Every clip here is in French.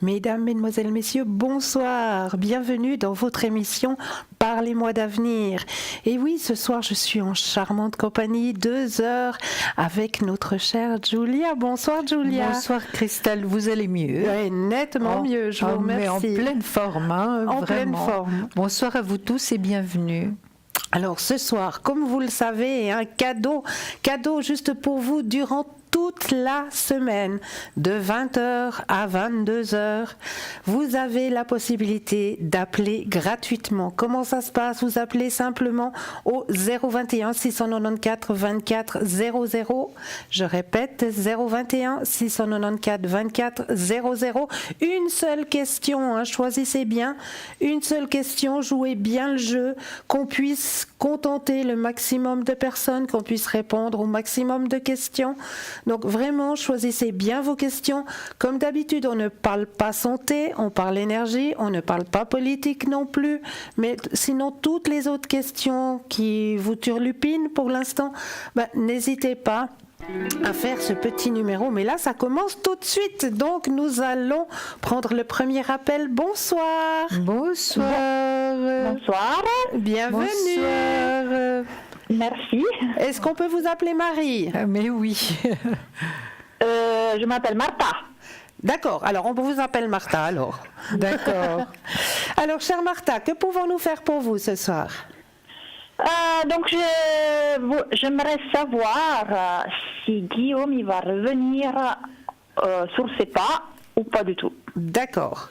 Mesdames, Mesdemoiselles, Messieurs, bonsoir. Bienvenue dans votre émission Parlez-moi d'avenir. Et oui, ce soir, je suis en charmante compagnie, 2 heures avec notre chère Julia. Bonsoir, Julia. Bonsoir, Christelle. Vous allez mieux? Oui, nettement mieux, je vous remercie. Mais en pleine forme, hein, en vraiment. Pleine forme. Bonsoir à vous tous et bienvenue. Alors, ce soir, comme vous le savez, un cadeau juste pour vous durant toute la semaine, de 20h à 22h, vous avez la possibilité d'appeler gratuitement. Comment ça se passe? Vous appelez simplement au 021 694 24 00. Je répète, 021 694 24 00. Une seule question, hein, choisissez bien. Une seule question, jouez bien le jeu, qu'on puisse contenter le maximum de personnes, qu'on puisse répondre au maximum de questions. Donc vraiment, choisissez bien vos questions. Comme d'habitude, on ne parle pas santé, on parle énergie, on ne parle pas politique non plus. Mais sinon, toutes les autres questions qui vous turlupinent pour l'instant, n'hésitez pas à faire ce petit numéro. Mais là, ça commence tout de suite. Donc, nous allons prendre le premier appel. Bonsoir. Bonsoir. Bonsoir. Bienvenue. Bonsoir. Merci. Est-ce qu'on peut vous appeler Marie? Mais oui. Je m'appelle Martha. D'accord, alors on vous appelle Martha alors. D'accord. Alors, chère Martha, que pouvons-nous faire pour vous ce soir? Donc, j'aimerais savoir si Guillaume il va revenir sur ses pas ou pas du tout. D'accord.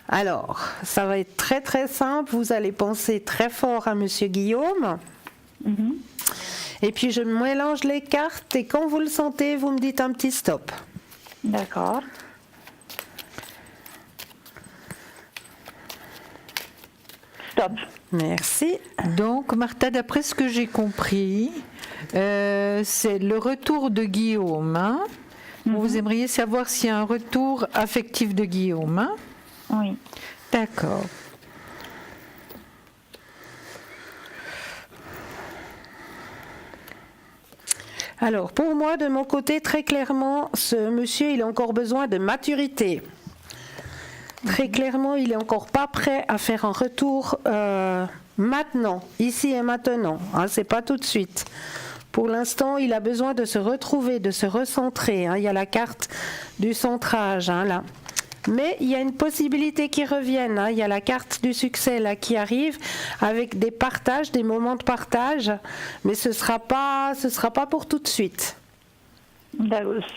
Alors, ça va être très très simple. Vous allez penser très fort à Monsieur Guillaume. Mm-hmm. Et puis je mélange les cartes et quand vous le sentez, vous me dites un petit stop. D'accord. Stop. Merci. Donc, Martha, d'après ce que j'ai compris, c'est le retour de Guillaume. Hein? Vous aimeriez savoir s'il y a un retour affectif de Guillaume. Hein? Oui. D'accord. Alors, pour moi, de mon côté, très clairement, ce monsieur, il a encore besoin de maturité. Très clairement, il n'est encore pas prêt à faire un retour maintenant, ici et maintenant. Hein, c'est pas tout de suite. Pour l'instant, il a besoin de se retrouver, de se recentrer. Hein. Il y a la carte du centrage, hein, là. Mais il y a une possibilité qui revienne. Hein. Il y a la carte du succès là qui arrive avec des partages, des moments de partage. Mais ce sera pas pour tout de suite.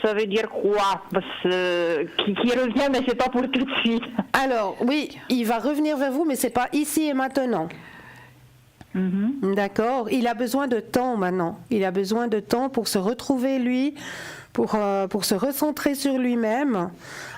Ça veut dire quoi? Qui revient, mais c'est pas pour tout de suite. Alors oui, il va revenir vers vous, mais c'est pas ici et maintenant. Mm-hmm. D'accord. Il a besoin de temps maintenant. Il a besoin de temps pour se retrouver lui. Pour se recentrer sur lui-même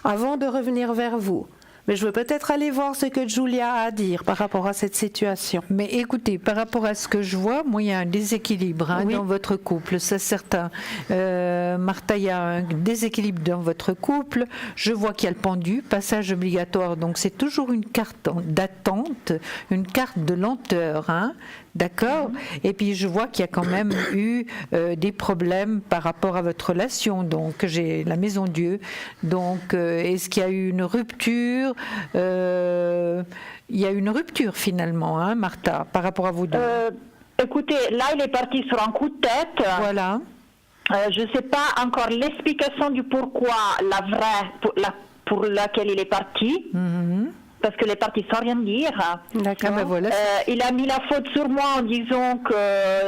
avant de revenir vers vous. Mais je veux peut-être aller voir ce que Julia a à dire par rapport à cette situation. Mais écoutez, par rapport à ce que je vois, moi, il y a un déséquilibre hein, dans votre couple, c'est certain. Martha, il y a un déséquilibre dans votre couple. Je vois qu'il y a le pendu, passage obligatoire. Donc, c'est toujours une carte d'attente, une carte de lenteur. Hein, d'accord. Et puis, je vois qu'il y a quand même eu des problèmes par rapport à votre relation. Donc, j'ai la maison Dieu. Donc, est-ce qu'il y a eu une rupture? Il y a une rupture finalement, hein, Martha, par rapport à vous deux. Écoutez, là, il est parti sur un coup de tête. Voilà. Je ne sais pas encore l'explication du pourquoi, la vraie, pour laquelle il est parti. Mm-hmm. Parce qu'il est parti sans rien dire. D'accord. Ah ben voilà. Il a mis la faute sur moi en disant que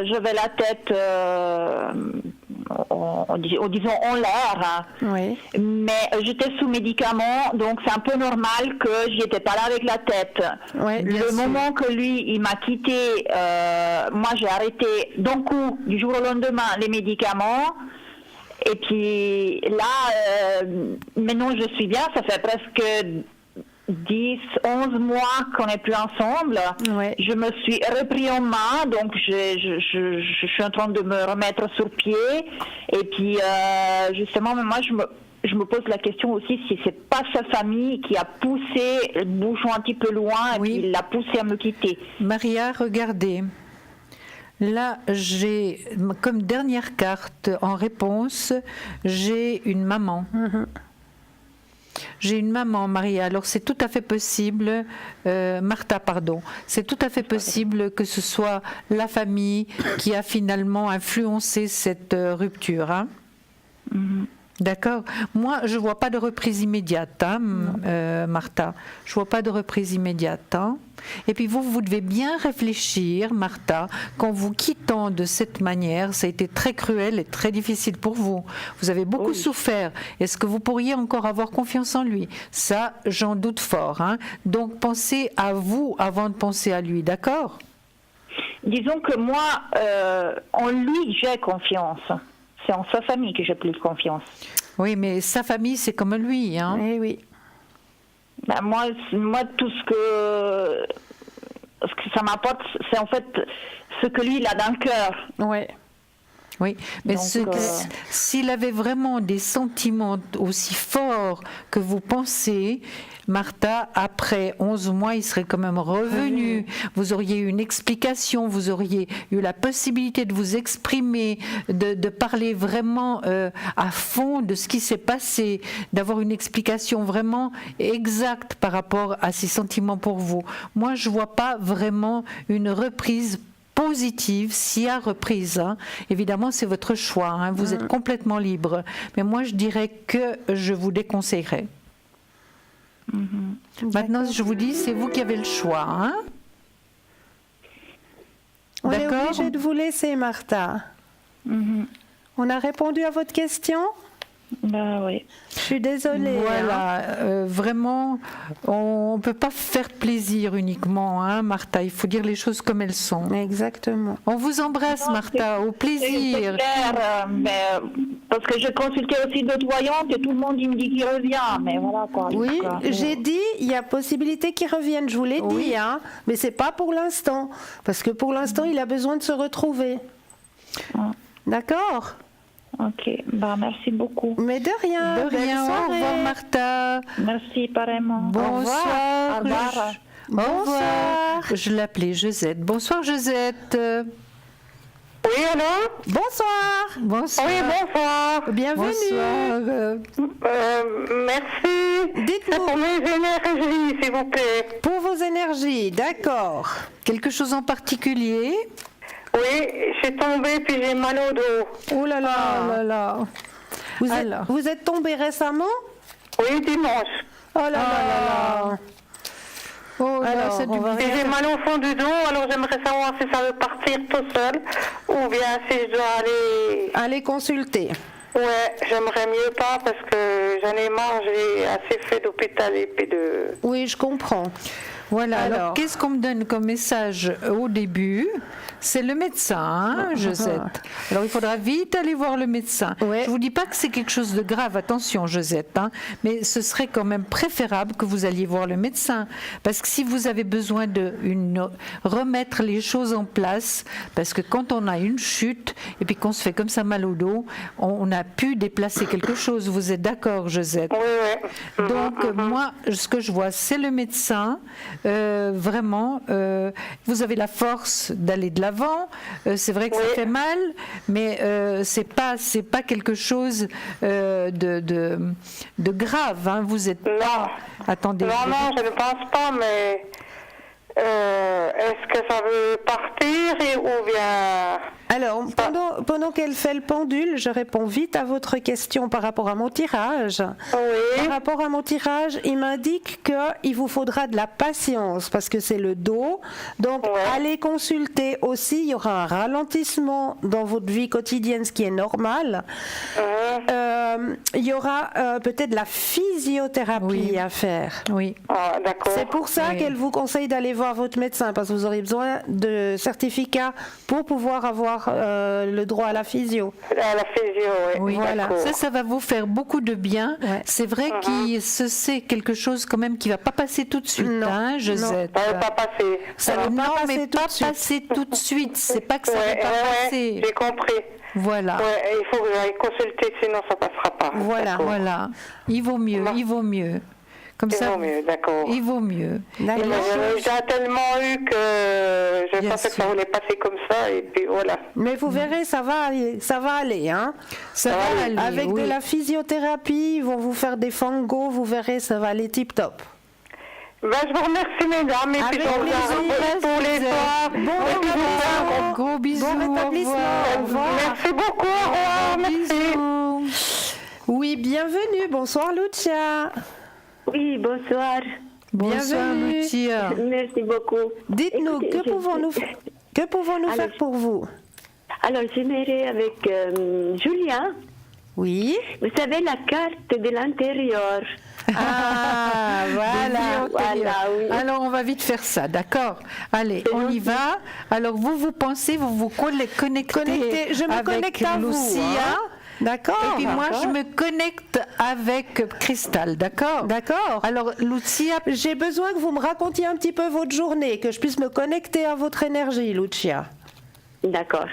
j'avais la tête, disons en l'air. Oui. Mais j'étais sous médicaments, donc c'est un peu normal que j'y étais pas là avec la tête. Oui, le moment que lui, il m'a quitté, moi j'ai arrêté d'un coup, du jour au lendemain, les médicaments. Et puis là, maintenant je suis bien, ça fait presque 10, 11 mois qu'on n'est plus ensemble. Ouais. Je me suis repris en main, donc je suis en train de me remettre sur pied. Et puis, justement, moi, je me pose la question aussi si c'est pas sa famille qui a poussé le bouchon un petit peu loin et qui l'a poussé à me quitter. Maria, regardez. Là, j'ai, comme dernière carte en réponse, j'ai une maman. Mm-hmm. J'ai une maman, Maria, alors c'est tout à fait possible, Martha, pardon, c'est tout à fait possible que ce soit la famille qui a finalement influencé cette rupture. Hein. D'accord. Moi, je vois pas de reprise immédiate, hein, Martha. Je vois pas de reprise immédiate. Hein. Et puis vous devez bien réfléchir, Martha, qu'en vous quittant de cette manière, ça a été très cruel et très difficile pour vous. Vous avez beaucoup souffert. Est-ce que vous pourriez encore avoir confiance en lui? Ça, j'en doute fort. Hein. Donc, pensez à vous avant de penser à lui, d'accord? Disons que moi, en lui, j'ai confiance. C'est en sa famille que j'ai plus confiance. Oui, mais sa famille, c'est comme lui. Hein. Eh oui. Ben moi, tout ce que ça m'apporte, c'est en fait ce que lui, il a dans le cœur. Ouais. Oui, mais Donc, s'il avait vraiment des sentiments aussi forts que vous pensez, Martha, après 11 mois, il serait quand même revenu. Vous auriez eu une explication, vous auriez eu la possibilité de vous exprimer, de parler vraiment à fond de ce qui s'est passé, d'avoir une explication vraiment exacte par rapport à ses sentiments pour vous. Moi, je ne vois pas vraiment une reprise positive, s'il y a reprise. Hein. Évidemment, c'est votre choix, hein. Vous êtes complètement libre. Mais moi, je dirais que je vous déconseillerais. Maintenant, je vous dis, c'est vous qui avez le choix. Hein. On est obligé de vous laisser, Martha. On a répondu à votre question? Ben oui. Je suis désolée. Voilà, vraiment, on ne peut pas faire plaisir uniquement, hein, Martha. Il faut dire les choses comme elles sont. Exactement. On vous embrasse, Martha, au plaisir. C'est clair, mais, parce que je consultais aussi d'autres voyantes et tout le monde il me dit qu'il revient. Mais voilà quoi. Oui, j'ai dit, il y a possibilité qu'il revienne, je vous l'ai dit, hein, mais c'est pas pour l'instant. Parce que pour l'instant, il a besoin de se retrouver. D'accord? Ok, bah merci beaucoup. Mais de rien. De rien. Au revoir, Martha. Merci, pareillement. Bonsoir. Au revoir. Bonsoir. Je l'appelais Josette. Bonsoir, Josette. Oui, allô? Bonsoir. Bonsoir. Oui, bonsoir. Bienvenue. Bonsoir. Merci. Dites-nous. C'est pour mes énergies, s'il vous plaît. Pour vos énergies, d'accord. Quelque chose en particulier? Oui, je suis tombée puis j'ai mal au dos. Oh là là, oh là là. Vous êtes tombé récemment? Oui, dimanche. Oh là là. Oh, alors, Et j'ai mal au fond du dos, alors j'aimerais savoir si ça veut partir tout seul ou bien si je dois aller consulter. Ouais, j'aimerais mieux pas parce que j'en ai marre, j'ai assez fait d'hôpital et puis de... Oui, je comprends. Voilà, alors qu'est-ce qu'on me donne comme message au début? C'est le médecin, hein, Josette. Alors il faudra vite aller voir le médecin. Ouais. Je ne vous dis pas que c'est quelque chose de grave, attention Josette, hein, mais ce serait quand même préférable que vous alliez voir le médecin. Parce que si vous avez besoin de remettre les choses en place, parce que quand on a une chute et puis qu'on se fait comme ça mal au dos, on a pu déplacer quelque chose. Vous êtes d'accord, Josette? Oui. Donc moi, ce que je vois, c'est le médecin. Vraiment, vous avez la force d'aller de l'avant. C'est vrai que ça fait mal, mais c'est pas quelque chose de grave. Hein. Vous êtes pas. Attendez. Non, je ne pense pas, mais est-ce que ça veut partir ou bien... Alors, pendant qu'elle fait le pendule, je réponds vite à votre question par rapport à mon tirage. Oui. Par rapport à mon tirage, il m'indique qu'il vous faudra de la patience parce que c'est le dos. Donc, allez consulter aussi. Il y aura un ralentissement dans votre vie quotidienne, ce qui est normal. Il y aura peut-être de la physiothérapie à faire. Oui. Ah, d'accord. C'est pour ça qu'elle vous conseille d'aller voir votre médecin parce que vous aurez besoin de certificat pour pouvoir avoir le droit à la physio. À la physio, oui. Voilà. Ça va vous faire beaucoup de bien. Ouais. C'est vrai que c'est quelque chose quand même qui ne va pas passer tout de suite, hein, Josette. Ça ne va pas passer. Ça va pas passer tout de suite. Passer tout de suite. C'est pas que ça ne va pas passer. J'ai compris. Voilà. Ouais, il faut que j'aille consulter, sinon ça ne passera pas. Voilà. Il vaut mieux. Comme Il ça, vaut mieux, d'accord. il vaut mieux. D'accord. J'ai tellement eu que je Bien pensais que sûr. ça voulait passer comme ça, et puis voilà. Mais vous verrez, ça va aller, hein. Ça va aller, Avec oui. de la physiothérapie, ils vont vous faire des fangos, vous verrez, ça va aller tip top. Ben, je vous remercie, mesdames, et Avec puis je vous plaisir. remercie pour les soirs. Gros bisous. Bon au rétablissement. revoir. Au revoir. Merci beaucoup, au revoir, merci. Bisous. Oui, bienvenue. Bonsoir, Lucia. Oui, bonsoir. Bonsoir, Bienvenue. Lucia. Merci beaucoup. Dites-nous, Écoutez, que pouvons-nous Alors, faire pour vous? Alors, j'aimerais avec Julien, Oui. vous savez, la carte de l'intérieur. Ah, voilà. Voilà, oui. Alors, on va vite faire ça, d'accord? Allez, on y va. Alors, vous pensez, vous vous connectez Je me avec connecte à vous. Lucia. Hein. D'accord. Et puis moi, je me connecte avec Cristal, d'accord? D'accord. Alors, Lucia, J'ai besoin que vous me racontiez un petit peu votre journée, que je puisse me connecter à votre énergie, Lucia. D'accord.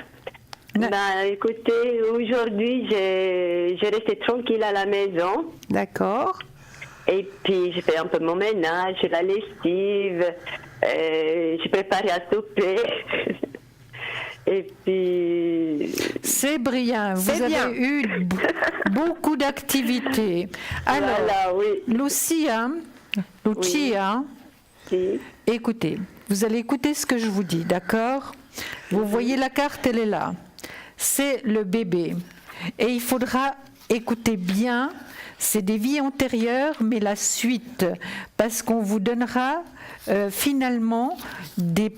Ben, écoutez, aujourd'hui, j'ai resté tranquille à la maison. D'accord. Et puis, j'ai fait un peu mon ménage, la lessive, j'ai préparé à souper. Et puis... c'est brillant. Vous C'est avez bien. eu beaucoup d'activités. Alors, Voilà, oui. Lucia, Si. écoutez, vous allez écouter ce que je vous dis, d'accord? Vous voyez la carte, elle est là. C'est le bébé. Et il faudra écouter bien, c'est des vies antérieures, mais la suite, parce qu'on vous donnera finalement des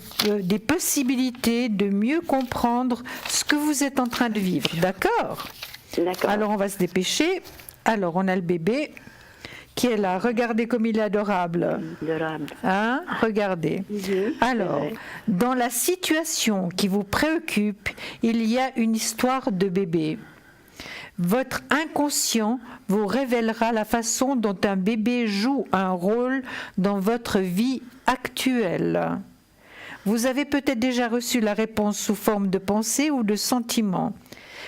possibilités de mieux comprendre ce que vous êtes en train de vivre, d'accord? D'accord. Alors on va se dépêcher. Alors on a le bébé qui est là. Regardez comme il est adorable. Adorable. Hein? Regardez. Alors, vrai. dans la situation qui vous préoccupe, il y a une histoire de bébé. Votre inconscient vous révélera la façon dont un bébé joue un rôle dans votre vie actuelle. Vous avez peut-être déjà reçu la réponse sous forme de pensée ou de sentiment.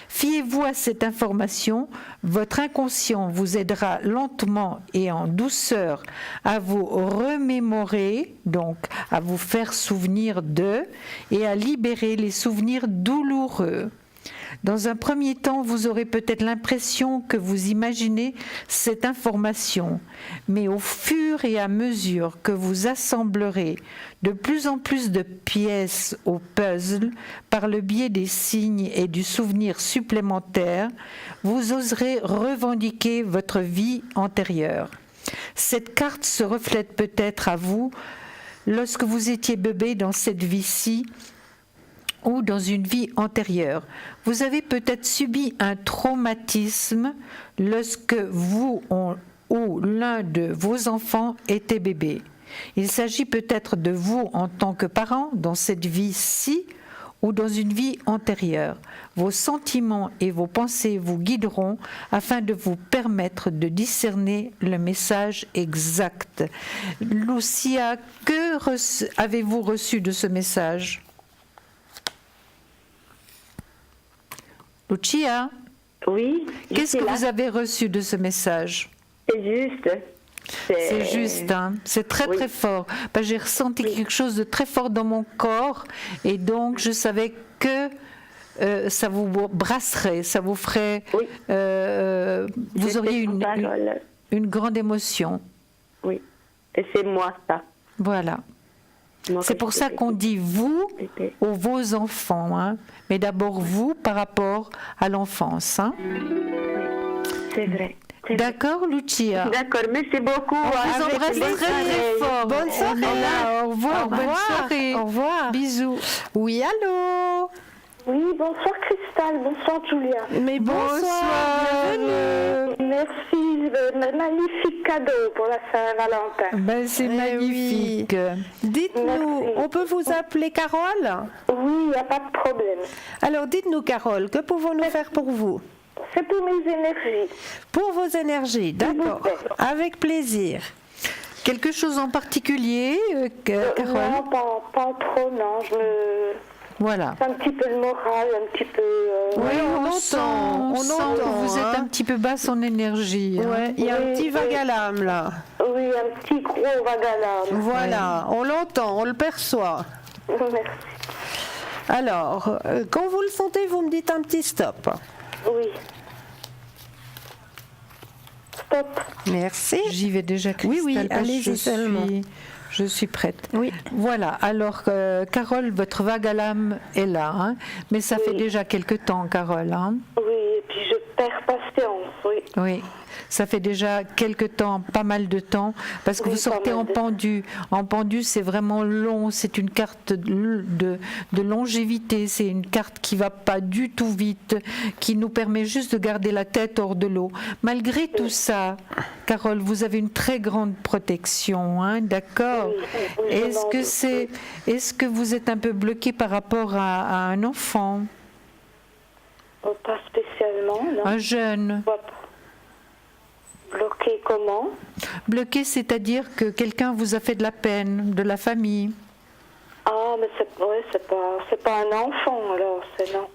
Fiez-vous à cette information, votre inconscient vous aidera lentement et en douceur à vous remémorer, donc à vous faire souvenir d'eux et à libérer les souvenirs douloureux. Dans un premier temps, vous aurez peut-être l'impression que vous imaginez cette information, mais au fur et à mesure que vous assemblerez de plus en plus de pièces au puzzle par le biais des signes et du souvenir supplémentaire, vous oserez revendiquer votre vie antérieure. Cette carte se reflète peut-être à vous lorsque vous étiez bébé dans cette vie-ci, ou dans une vie antérieure. Vous avez peut-être subi un traumatisme lorsque vous ou l'un de vos enfants était bébé. Il s'agit peut-être de vous en tant que parent dans cette vie-ci ou dans une vie antérieure. Vos sentiments et vos pensées vous guideront afin de vous permettre de discerner le message exact. Lucia, que avez-vous reçu de ce message ? Lucia, Oui. je qu'est-ce suis que là. vous avez reçu de ce message? C'est juste. C'est juste, hein? C'est très Oui. très fort. J'ai ressenti quelque chose de très fort dans mon corps et donc je savais que ça vous brasserait, ça vous ferait... Oui. vous C'était auriez son parole. une grande émotion. Oui. Et c'est moi, ça. Voilà. Moi C'est que pour je ça fais. qu'on dit vous Bébé. ou vos enfants, hein? Mais d'abord vous par rapport à l'enfance. Hein? C'est vrai. C'est vrai. D'accord, Lucia? D'accord, merci beaucoup. On vous Avec embrasse les très oreilles. très fort. Bonne soirée. Au revoir, bonne soirée. Au revoir. Bisous. Oui, allô? Oui, bonsoir Cristal, bonsoir Julia. Mais bonsoir, bienvenue. Merci, magnifique cadeau pour la Saint-Valentin. Ben, c'est magnifique. Dites-nous, Merci. on peut vous appeler Carole? Oui, il n'y a pas de problème. Alors dites-nous, Carole, que pouvons-nous faire pour vous? C'est pour mes énergies. Pour vos énergies, d'accord. plaît. Avec plaisir. Quelque chose en particulier, Carole? Non, pas trop, non. Voilà. Un petit peu le moral, un petit peu... Oui, on entend, sent on que entend, vous êtes hein. un petit peu basse en énergie. hein. Ouais, il y a un Oui, petit vague oui. à l'âme là. Oui, un petit gros vague à l'âme. Voilà, on l'entend, on le perçoit. Merci. Alors, quand vous le sentez, vous me dites un petit stop. Oui. Stop. Merci. J'y vais déjà, Christelle. Oui, parce que allez-y seulement. Je suis prête. Oui. Voilà, alors Carole, votre vague à l'âme est là, hein, mais ça fait déjà quelque temps, Carole. Hein. Oui, et puis je perds patience, oui. Oui, ça fait déjà quelque temps, pas mal de temps, parce que Oui, vous sortez pas mal en de temps. pendu. En pendu, c'est vraiment long, c'est une carte de longévité, c'est une carte qui va pas du tout vite, qui nous permet juste de garder la tête hors de l'eau. Malgré tout ça, Carole, vous avez une très grande protection, hein, d'accord? Oui, oui, je m'en doute, Est-ce que vous êtes un peu bloqué par rapport à un enfant, Oh, pas spécialement, non. un jeune? Pas bloqué comment? Bloqué, c'est-à-dire que quelqu'un vous a fait de la peine, de la famille. Ah, mais c'est pas un enfant, alors, c'est non.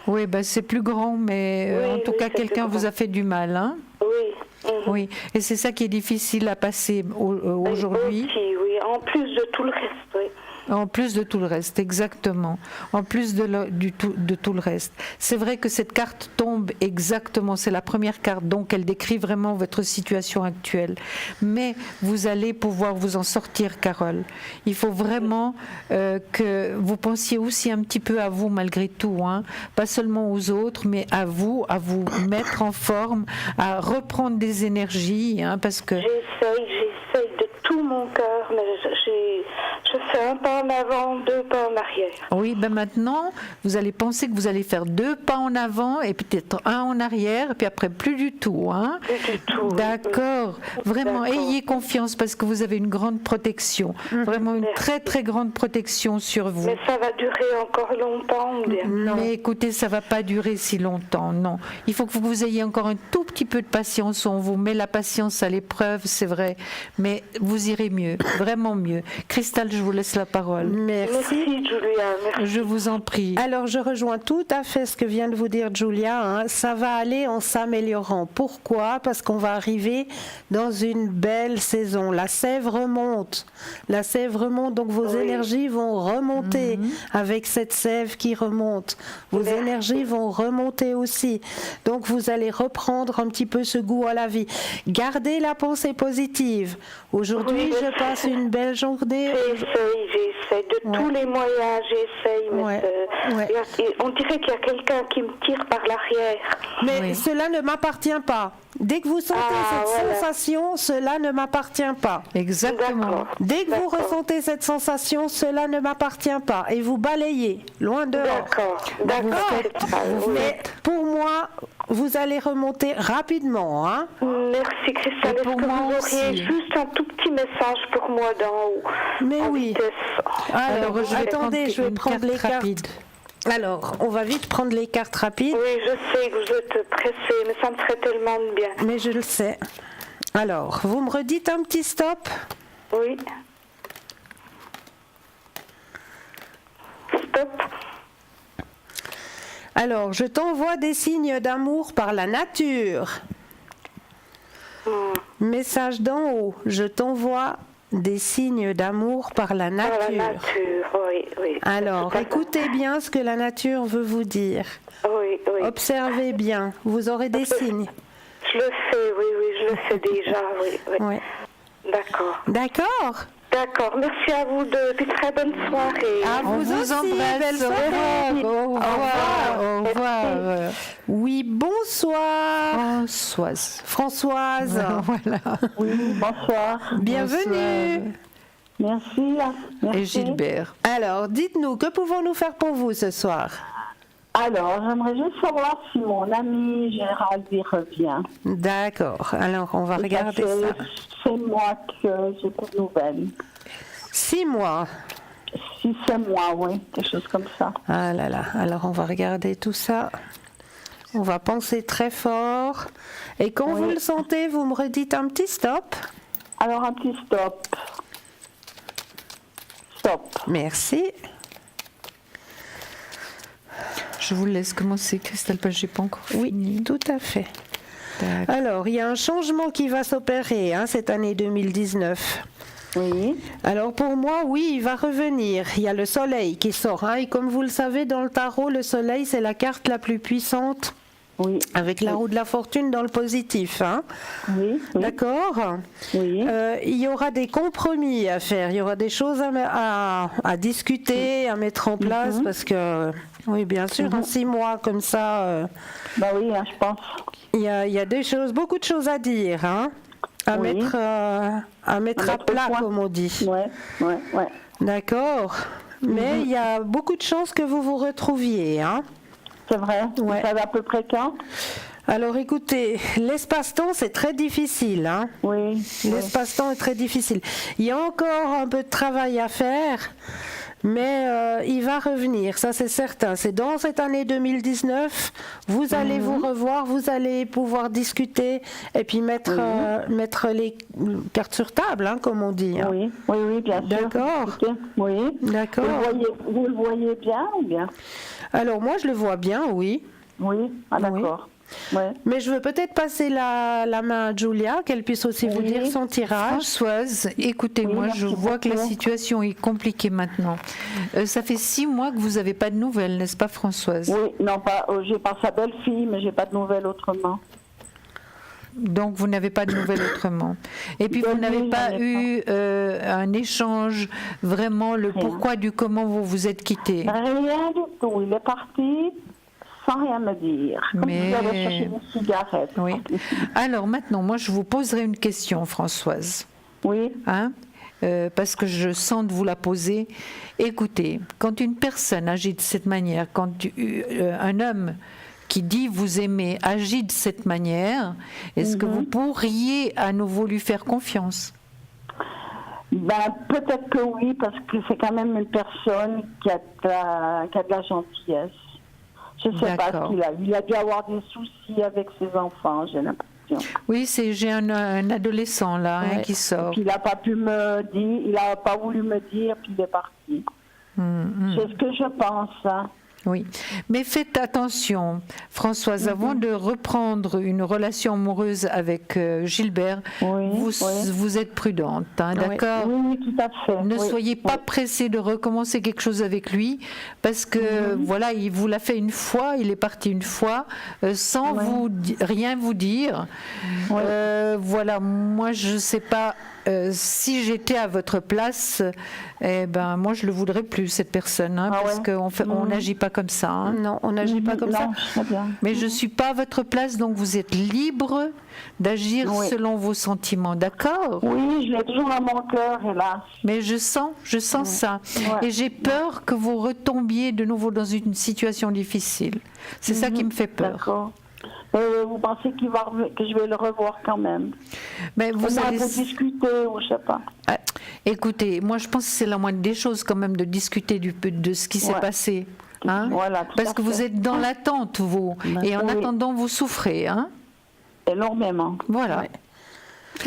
Oui, ben c'est plus grand, mais Oui, en tout oui, cas, c'est quelqu'un plus vous a grand. fait du mal. Hein? Oui. Mhm. Oui, et c'est ça qui est difficile à passer aujourd'hui, Aussi, oui, en plus de tout le reste, oui. en plus de tout le reste, exactement, en plus de tout le reste. C'est vrai que cette carte tombe exactement, c'est la première carte, donc elle décrit vraiment votre situation actuelle. Mais vous allez pouvoir vous en sortir, Carole. Il faut vraiment que vous pensiez aussi un petit peu à vous malgré tout, hein. Pas seulement aux autres, mais à vous mettre en forme, à reprendre des énergies, hein, parce que... J'essaye de tout mon cœur, mais je fais un pas en avant, 2 pas en arrière. Oui, ben maintenant, vous allez penser que vous allez faire 2 pas en avant et peut-être 1 en arrière, et puis après plus du tout. Hein. Plus du tout. D'accord. Vraiment, D'accord. ayez confiance parce que vous avez une grande protection. Vraiment une Merci. très très grande protection sur vous. Mais ça va durer encore longtemps, ou bien? Mais écoutez, ça va pas durer si longtemps, non. Il faut que vous ayez encore un tout petit peu de patience. On vous met la patience à l'épreuve, c'est vrai, mais vous irez mieux, vraiment mieux. Christelle, je vous laisse la parole. Merci. Merci, Julia, merci. Je vous en prie. Alors, je rejoins tout à fait ce que vient de vous dire Julia. Hein. Ça va aller en s'améliorant. Pourquoi? Parce qu'on va arriver dans une belle saison. La sève remonte. La sève remonte, donc vos énergies vont remonter avec cette sève qui remonte. Vos énergies vont remonter aussi. Donc, vous allez reprendre un petit peu ce goût à la vie. Gardez la pensée positive. Aujourd'hui, Oui, je passe une belle journée. J'essaie de tous les moyens, j'essaye, mais Ouais, ouais. on dirait qu'il y a quelqu'un qui me tire par l'arrière. Mais Oui. cela ne m'appartient pas. Dès que vous sentez Ah, cette voilà. sensation, cela ne m'appartient pas. Exactement. D'accord. Dès que vous D'accord. ressentez cette sensation, cela ne m'appartient pas. Et vous balayez, loin dehors. D'accord, c'est ça, oui. Mais pour moi, vous allez remonter rapidement. Hein. Merci Christelle. Et Est-ce pour que moi vous auriez aussi. juste un tout petit message pour moi d'en haut? Mais en oui. vitesse. Alors, je vais attendez, prendre je vais une prendre carte les cartes. rapide. Alors, on va vite prendre les cartes rapides, Oui, je sais que vous êtes pressé, mais ça me ferait tellement de bien. mais je le sais. Alors, vous me redites un petit stop? Oui. Stop. Alors, je t'envoie des signes d'amour par la nature. Message d'en haut, je t'envoie des signes d'amour par la Par la nature. nature, oui, oui. Alors, Tout à fait. écoutez bien ce que la nature veut vous dire. Oui, oui. Observez bien, vous aurez des signes. Je le sais, oui, je le sais déjà, oui, oui. Ouais. D'accord. D'accord. D'accord, merci à vous deux, puis très bonne soirée. À On vous vous aussi, embrasse. belle Au soirée. revoir. Au revoir. Au revoir. Oui, bonsoir. Françoise. Françoise, Voilà. Oui, bonsoir. bienvenue. Merci. Merci. Et Gilbert. Alors, dites-nous, que pouvons-nous faire pour vous ce soir? Alors, j'aimerais juste savoir si mon ami Gérald y revient. D'accord, alors on va regarder Parce que ça. c'est moi que j'ai pas de nouvelles. 6 mois. Si c'est moi, oui, quelque chose comme ça. Ah là là, alors on va regarder tout ça. On va penser très fort. Et quand vous le sentez, vous me redites un petit stop. Alors, un petit stop. Stop. Merci. Je vous laisse commencer, Christelle, parce que j'ai pas encore fini. Oui, tout à fait. D'accord. Alors, il y a un changement qui va s'opérer cette année 2019. Oui. Alors pour moi, oui, il va revenir. Il y a le soleil qui sort. Et comme vous le savez, dans le tarot, le soleil, c'est la carte la plus puissante. Oui. Avec la roue de la fortune dans le positif. Oui. D'accord. Oui. Il y aura des compromis à faire. Il y aura des choses à discuter, à mettre en place. Parce que, oui, bien sûr, en 6 mois comme ça, Bah oui, je pense. il y a des choses, beaucoup de choses à dire. À Oui. mettre à plat, point. comme on dit. Ouais. D'accord. Mais il y a beaucoup de chances que vous vous retrouviez. C'est vrai. Ouais. Vous savez à peu près quand? Alors écoutez, l'espace-temps c'est très difficile. Oui. L'espace-temps est très difficile. Il y a encore un peu de travail à faire, mais il va revenir, ça c'est certain. C'est dans cette année 2019, vous allez vous revoir, vous allez pouvoir discuter et puis mettre les cartes sur table, comme on dit. Oui, bien sûr. D'accord. Écoutez, oui. D'accord. Vous le voyez bien ou bien? Alors moi je le vois bien, oui. Oui. Ah d'accord. Ouais. Mais je veux peut-être passer la main à Julia, qu'elle puisse aussi vous dire son tirage. Françoise, écoutez-moi, merci je vois que la beaucoup. situation est compliquée maintenant. Ça fait 6 mois que vous n'avez pas de nouvelles, n'est-ce pas, Françoise? Oui, non, pas. J'ai pas sa belle-fille, mais j'ai pas de nouvelles autrement. Donc vous n'avez pas de nouvelles autrement. Et puis vous Oui, n'avez j'en pas ai eu un échange, vraiment le Rien. pourquoi du comment vous vous êtes quittés. Rien du tout. Il est parti sans rien me dire. Comme Mais- si j'allais chercher des cigarettes. Oui. Alors maintenant, moi je vous poserai une question, Françoise. Oui. Parce que je sens de vous la poser. Écoutez, quand une personne agit de cette manière, quand un homme qui dit vous aimer agit de cette manière, est-ce que vous pourriez à nouveau lui faire confiance? Ben, peut-être que oui, parce que c'est quand même une personne qui a de la gentillesse. Je ne sais pas D'accord. ce qu'il a. Il a dû avoir des soucis avec ses enfants, j'ai l'impression. Oui, j'ai un adolescent là qui Et sort. puis il n'a pas pu me dire, il n'a pas voulu me dire, puis il est parti. C'est ce que je pense. Oui, mais faites attention, Françoise, avant de reprendre une relation amoureuse avec Gilbert, vous êtes prudente, d'accord? Oui, tout à fait. Ne Oui, soyez pas pressée de recommencer quelque chose avec lui, parce que voilà, il vous l'a fait une fois, il est parti une fois, sans rien vous dire. Voilà, moi je ne sais pas. Si j'étais à votre place, moi je le voudrais plus cette personne, parce qu'on n'agit pas comme ça. Non, on n'agit pas comme ça. Très bien. Mais je suis pas à votre place, donc vous êtes libre d'agir selon vos sentiments, d'accord? Oui, je l'ai toujours dans mon cœur, hélas. Mais je sens ça, et j'ai peur que vous retombiez de nouveau dans une situation difficile. C'est ça qui me fait peur. D'accord. Vous pensez que je vais le revoir quand même? Mais vous Au moins allez... pour discuter, ou je sais pas. Écoutez, moi je pense que c'est la moindre des choses quand même de discuter de ce qui s'est passé. Voilà, tout Parce à que vous fait. êtes dans l'attente, vous. Et en attendant, vous souffrez. Énormément. Voilà. Ouais.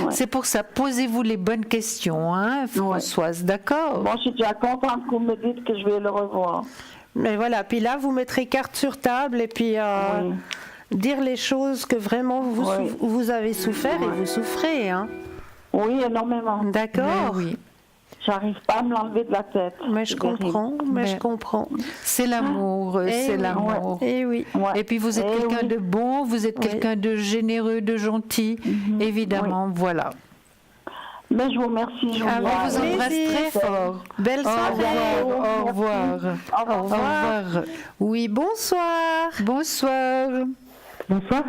C'est pour ça, posez-vous les bonnes questions, Françoise, d'accord? Bon, je suis déjà contente que vous me dites que je vais le revoir. Mais voilà, puis là, vous mettrez carte sur table et puis dire les choses que vraiment vous avez souffert et vous souffrez. Oui, énormément. D'accord? Oui. J'arrive pas à me l'enlever de la tête. Mais je comprends, je comprends. C'est l'amour, c'est l'amour. Et oui. Ouais. Et puis vous êtes quelqu'un de bon, vous êtes quelqu'un de généreux, de gentil, évidemment, voilà. Mais je vous remercie, Julia. On vous embrasse très fort. Belle soirée. Au revoir. Au revoir. Oui, bonsoir. Bonsoir. Bonsoir,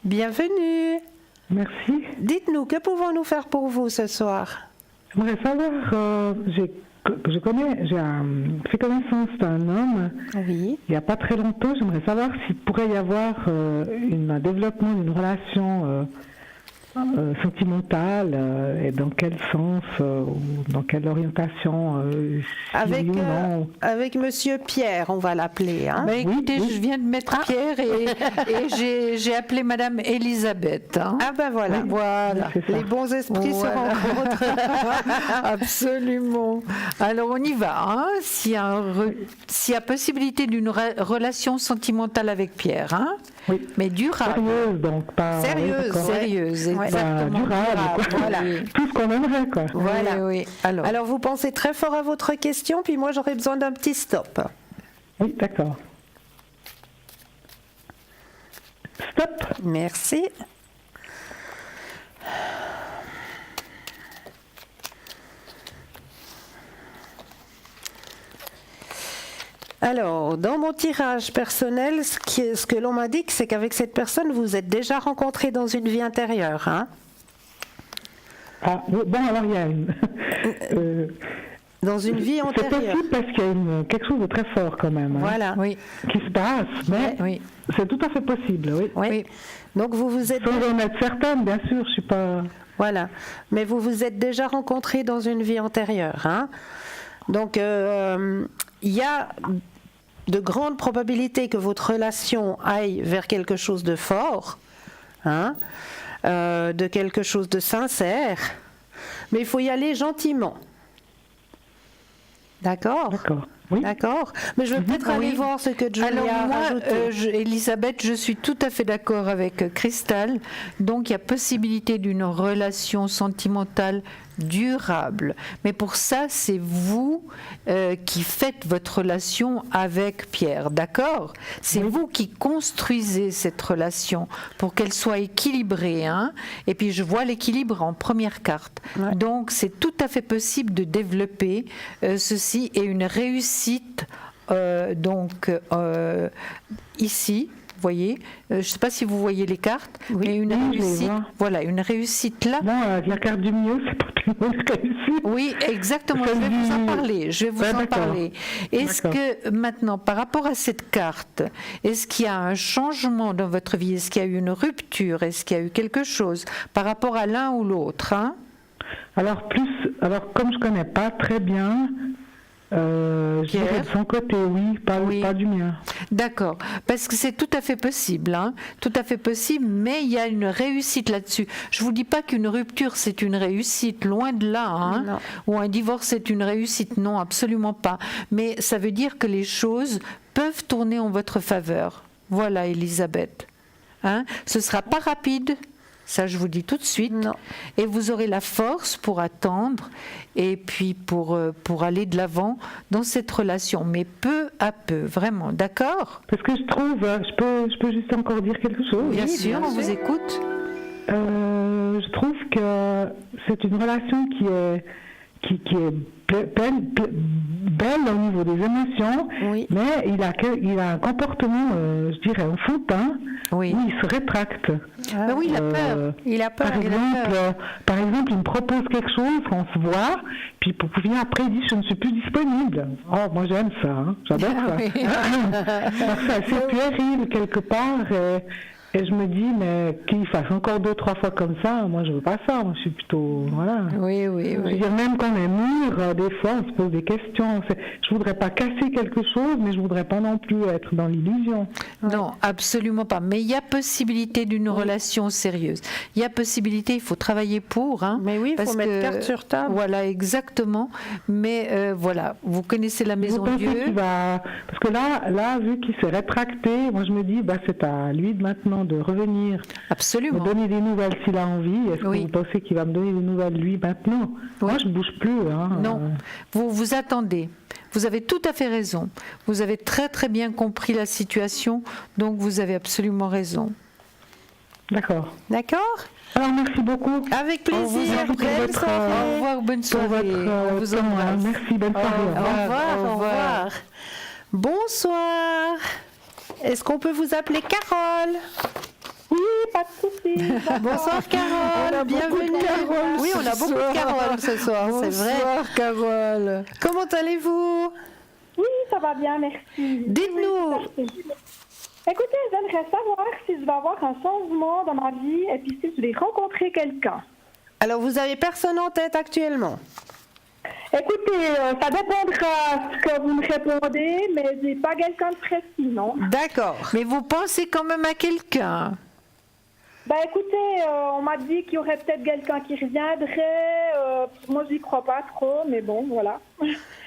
Bienvenue. merci. Dites-nous, que pouvons-nous faire pour vous ce soir? J'aimerais savoir, j'ai fait connaissance d'un homme Oui. il n'y a pas très longtemps. J'aimerais savoir s'il pourrait y avoir un développement d'une relation sentimentale et dans quel sens ou dans quelle orientation si oui ou non. avec Monsieur Pierre, on va l'appeler. Hein. Bah, écoutez, je viens de mettre Pierre et j'ai appelé Madame Elisabeth. Hein. Ah ben voilà, Voilà. les bons esprits se rencontrent. Absolument. Alors on y va. Hein. S'il y a possibilité d'une relation sentimentale avec Pierre, hein. Oui. Mais durable. Sérieuse, donc pas... Sérieuse, d'accord. Sérieuse, Ouais. exactement. Durable, quoi. Voilà. Tout ce qu'on aimerait, quoi. Voilà. Oui, oui. Alors vous pensez très fort à votre question, puis moi j'aurais besoin d'un petit stop. Oui, d'accord. Stop. Merci. Alors, dans mon tirage personnel, ce que l'on m'indique, c'est qu'avec cette personne, vous êtes déjà rencontrés dans une vie intérieure. Hein. Ah, bon, alors il y a une... Dans une vie c'est antérieure. possible parce qu'il y a quelque chose de très fort quand même, hein, Voilà. Oui. qui se passe, mais Oui. c'est tout à fait possible, oui. Oui. Oui. Donc vous vous êtes... Sans en être certaine, bien sûr, je suis pas... Voilà. Mais vous vous êtes déjà rencontrés dans une vie antérieure. Hein. Donc, il y a de grandes probabilités que votre relation aille vers quelque chose de fort, hein, de quelque chose de sincère, mais il faut y aller gentiment. D'accord ? D'accord, oui. D'accord. Mais je vais peut-être aller voir ce que Julia Alors a moi, rajouté. Elisabeth, je suis tout à fait d'accord avec Christelle. Donc il y a possibilité d'une relation sentimentale durable. Mais pour ça, c'est vous qui faites votre relation avec Pierre, d'accord ? C'est vous qui construisez cette relation pour qu'elle soit équilibrée. Hein ? Et puis je vois l'équilibre en première carte. Ouais. Donc c'est tout à fait possible de développer ceci et une réussite ici. Vous voyez, je ne sais pas si vous voyez les cartes, mais une Oui, je les réussite, vois. voilà, une réussite là. Bon, la carte du milieu, c'est pas tellement une réussite. Oui, exactement. Celle Je vais vous en du- parler. Je vais vous Ah, en d'accord. parler. Est-ce D'accord. que maintenant, par rapport à cette carte, est-ce qu'il y a un changement dans votre vie ? Est-ce qu'il y a eu une rupture ? Est-ce qu'il y a eu quelque chose par rapport à l'un ou l'autre, hein ? Alors, comme je connais pas très bien, je dirais Pierre de son côté, oui, pas du mien. D'accord, parce que c'est tout à fait possible, hein, tout à fait possible, mais il y a une réussite là-dessus. Je vous dis pas qu'une rupture c'est une réussite, loin de là, hein, Non. ou un divorce c'est une réussite, non, absolument pas. Mais ça veut dire que les choses peuvent tourner en votre faveur. Voilà, Elisabeth. Hein, ce sera pas rapide. Ça, je vous dis tout de suite. Non. Et vous aurez la force pour attendre et puis pour aller de l'avant dans cette relation, mais peu à peu, vraiment. D'accord ? Parce que je trouve, je peux juste encore dire quelque chose. Bien sûr, on vous écoute. Je trouve que c'est une relation qui est belle au niveau des émotions, Oui. mais il a un comportement, je dirais, enfantin, Oui. où il se rétracte. Ben oui, il a peur. Il a peur. Par exemple, il me propose quelque chose, on se voit, puis pour finir après, il dit je ne suis plus disponible. Oh, moi j'aime ça, hein, j'adore ça. Oui. Donc c'est assez puéril quelque part, et je me dis, mais qu'il fasse encore 2-3 fois comme ça, moi je veux pas ça, moi je suis plutôt, voilà. Oui, oui, Je veux oui. dire, même quand on est mûr, des fois on se pose des questions. Je voudrais pas casser quelque chose, mais je voudrais pas non plus être dans l'illusion. Non, absolument pas. Mais il y a possibilité d'une relation sérieuse. Il y a possibilité, il faut travailler pour. Hein, Mais oui, il faut parce mettre que- carte sur table. Voilà, exactement. Mais voilà, vous connaissez la Vous maison pensez Dieu. qu'il va... Parce que là, vu qu'il s'est rétracté, moi je me dis, c'est à lui de maintenant de revenir, me Absolument. donner des nouvelles s'il a envie. Est-ce Oui. que vous pensez qu'il va me donner des nouvelles lui maintenant? Oui. Moi je bouge plus. Hein. Non, vous attendez. Vous avez tout à fait raison. Vous avez très très bien compris la situation, donc vous avez absolument raison. D'accord. D'accord ? Alors merci beaucoup. Avec plaisir. Merci pour Belle votre, soirée. Au revoir, bonne pour soirée. votre On vous temps, hein. embrasse. Merci, bonne soirée. Au Au revoir. revoir, au revoir. Bonsoir. Est-ce qu'on peut vous appeler Carole? Oui, pas de souci. Bonsoir Carole, bienvenue. Carole Oui, on a ce beaucoup de soir. Carole ce soir, c'est vrai. Bonsoir, Carole. Comment allez-vous? Oui, ça va bien, merci. Dites-nous, Écoutez, j'aimerais savoir si je vais avoir un changement dans ma vie et puis si je vais rencontrer quelqu'un. Alors, vous avez personne en tête actuellement? Écoutez, ça dépendra ce que vous me répondez, mais j'ai pas quelqu'un de précis, non? D'accord. Mais vous pensez quand même à quelqu'un? Écoutez, on m'a dit qu'il y aurait peut-être quelqu'un qui reviendrait. Moi, j'y crois pas trop, mais bon, voilà.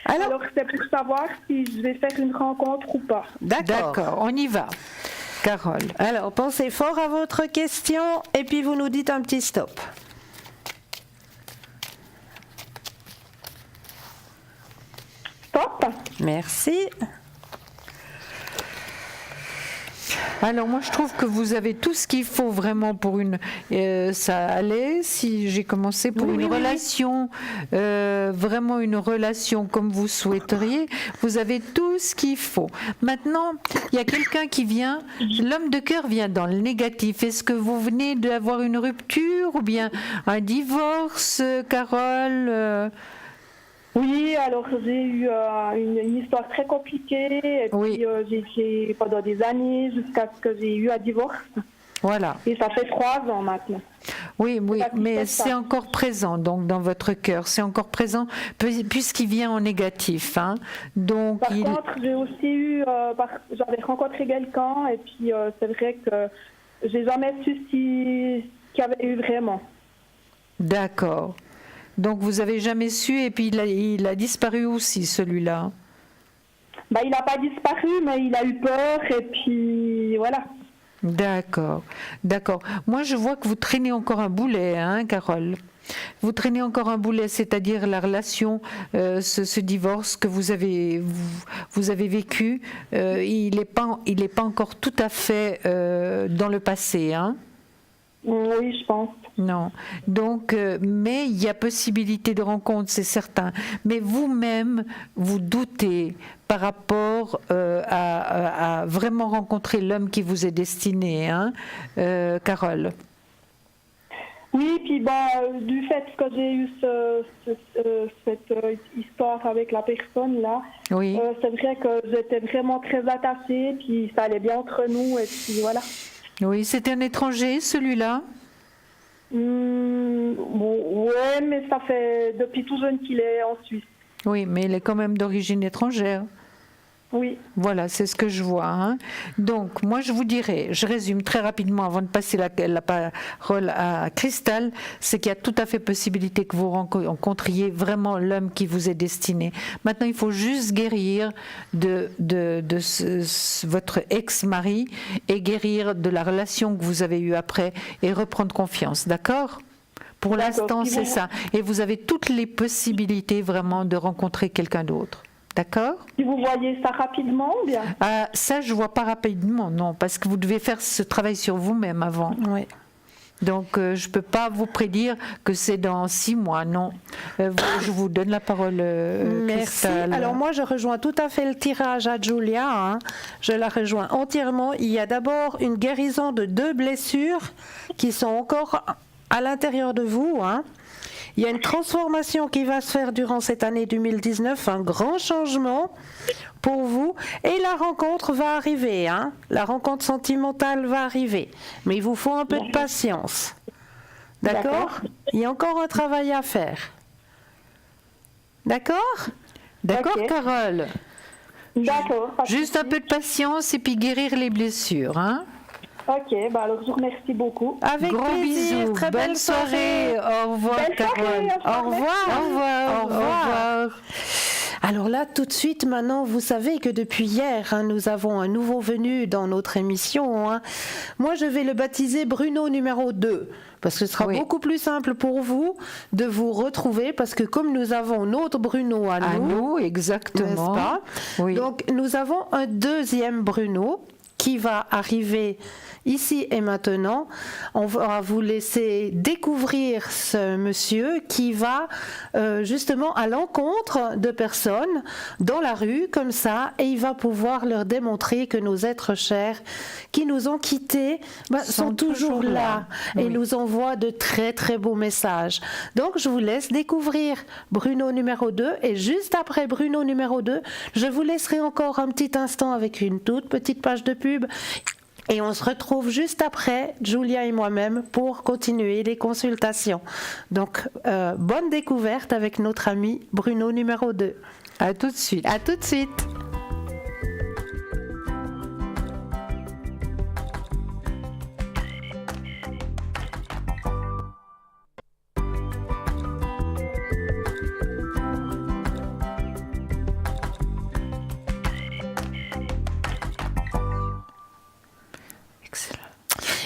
Alors c'est pour savoir si je vais faire une rencontre ou pas. D'accord, on y va. Carole. Alors, pensez fort à votre question et puis vous nous dites un petit stop. Stop. Merci. Alors moi je trouve que vous avez tout ce qu'il faut vraiment pour une... ça allait si j'ai commencé pour une relation, vraiment une relation comme vous souhaiteriez. Vous avez tout ce qu'il faut. Maintenant, il y a quelqu'un qui vient, l'homme de cœur vient dans le négatif. Est-ce que vous venez d'avoir une rupture ou bien un divorce, Carole Oui, alors j'ai eu une histoire très compliquée et puis j'ai pendant des années jusqu'à ce que j'ai eu un divorce. Voilà. Et ça fait 3 ans maintenant. Oui, mais c'est encore présent donc dans votre cœur, c'est encore présent puisqu'il vient en négatif. Hein. Donc, Par contre, j'ai aussi eu, j'avais rencontré quelqu'un et puis c'est vrai que j'ai jamais su qu'il y avait eu vraiment. D'accord. Donc vous avez jamais su et puis il a disparu aussi celui-là. Il n'a pas disparu mais il a eu peur et puis voilà. D'accord, d'accord. Moi je vois que vous traînez encore un boulet, hein, Carole. Vous traînez encore un boulet, c'est-à-dire la relation, ce divorce que vous avez vécu, il n'est pas encore tout à fait dans le passé, hein. Oui, je pense. Non. Donc, mais il y a possibilité de rencontre, c'est certain. Mais vous-même, vous doutez par rapport à vraiment rencontrer l'homme qui vous est destiné, hein, Carole. Oui, puis du fait que j'ai eu cette histoire avec la personne là, oui. C'est vrai que j'étais vraiment très attachée, puis ça allait bien entre nous, et puis voilà. Oui, c'était un étranger, celui-là? Ouais, mais ça fait depuis tout jeune qu'il est en Suisse. Oui, mais il est quand même d'origine étrangère. Oui. Voilà, c'est ce que je vois. Hein. Donc, moi, je vous dirais, je résume très rapidement avant de passer la parole à Cristal, c'est qu'il y a tout à fait possibilité que vous rencontriez vraiment l'homme qui vous est destiné. Maintenant, il faut juste guérir de votre ex-mari et guérir de la relation que vous avez eue après et reprendre confiance, d'accord ? Pour l'instant, c'est ça. Et vous avez toutes les possibilités vraiment de rencontrer quelqu'un d'autre. D'accord? Si vous voyez ça rapidement ou bien? Ça, je ne vois pas rapidement, non, parce que vous devez faire ce travail sur vous-même avant. Oui. Donc, je ne peux pas vous prédire que c'est dans 6 mois, non. Je vous donne la parole, Merci. Cristal. Alors moi, je rejoins tout à fait le tirage à Julia. Hein. Je la rejoins entièrement. Il y a d'abord une guérison de 2 blessures qui sont encore à l'intérieur de vous, hein. Il y a une transformation qui va se faire durant cette année 2019, un grand changement pour vous. Et la rencontre va arriver, hein. La rencontre sentimentale va arriver. Mais il vous faut un peu de patience. D'accord? Il y a encore un travail à faire. D'accord? D'accord, Carole? D'accord. Juste un peu de patience et puis guérir les blessures, hein? Ok, alors je vous remercie beaucoup. Avec gros plaisir, bisous, très bonne soirée. Au revoir, Belle Carole. soirée, Au revoir. Au revoir. Au revoir. Alors là, tout de suite, maintenant, vous savez que depuis hier, hein, nous avons un nouveau venu dans notre émission. Hein. Moi, je vais le baptiser Bruno numéro 2. Parce que ce sera beaucoup plus simple pour vous de vous retrouver. Parce que comme nous avons notre Bruno à nous, exactement. N'est-ce pas? Oui. Donc, nous avons un deuxième Bruno qui va arriver ici et maintenant. On va vous laisser découvrir ce monsieur qui va justement à l'encontre de personnes dans la rue comme ça, et il va pouvoir leur démontrer que nos êtres chers qui nous ont quittés sont toujours là et nous envoient de très très beaux messages. Donc je vous laisse découvrir Bruno numéro 2, et juste après Bruno numéro 2, je vous laisserai encore un petit instant avec une toute petite page de pub. Et on se retrouve juste après, Julia et moi-même, pour continuer les consultations. Donc, bonne découverte avec notre ami Bruno numéro 2. À tout de suite. À tout de suite.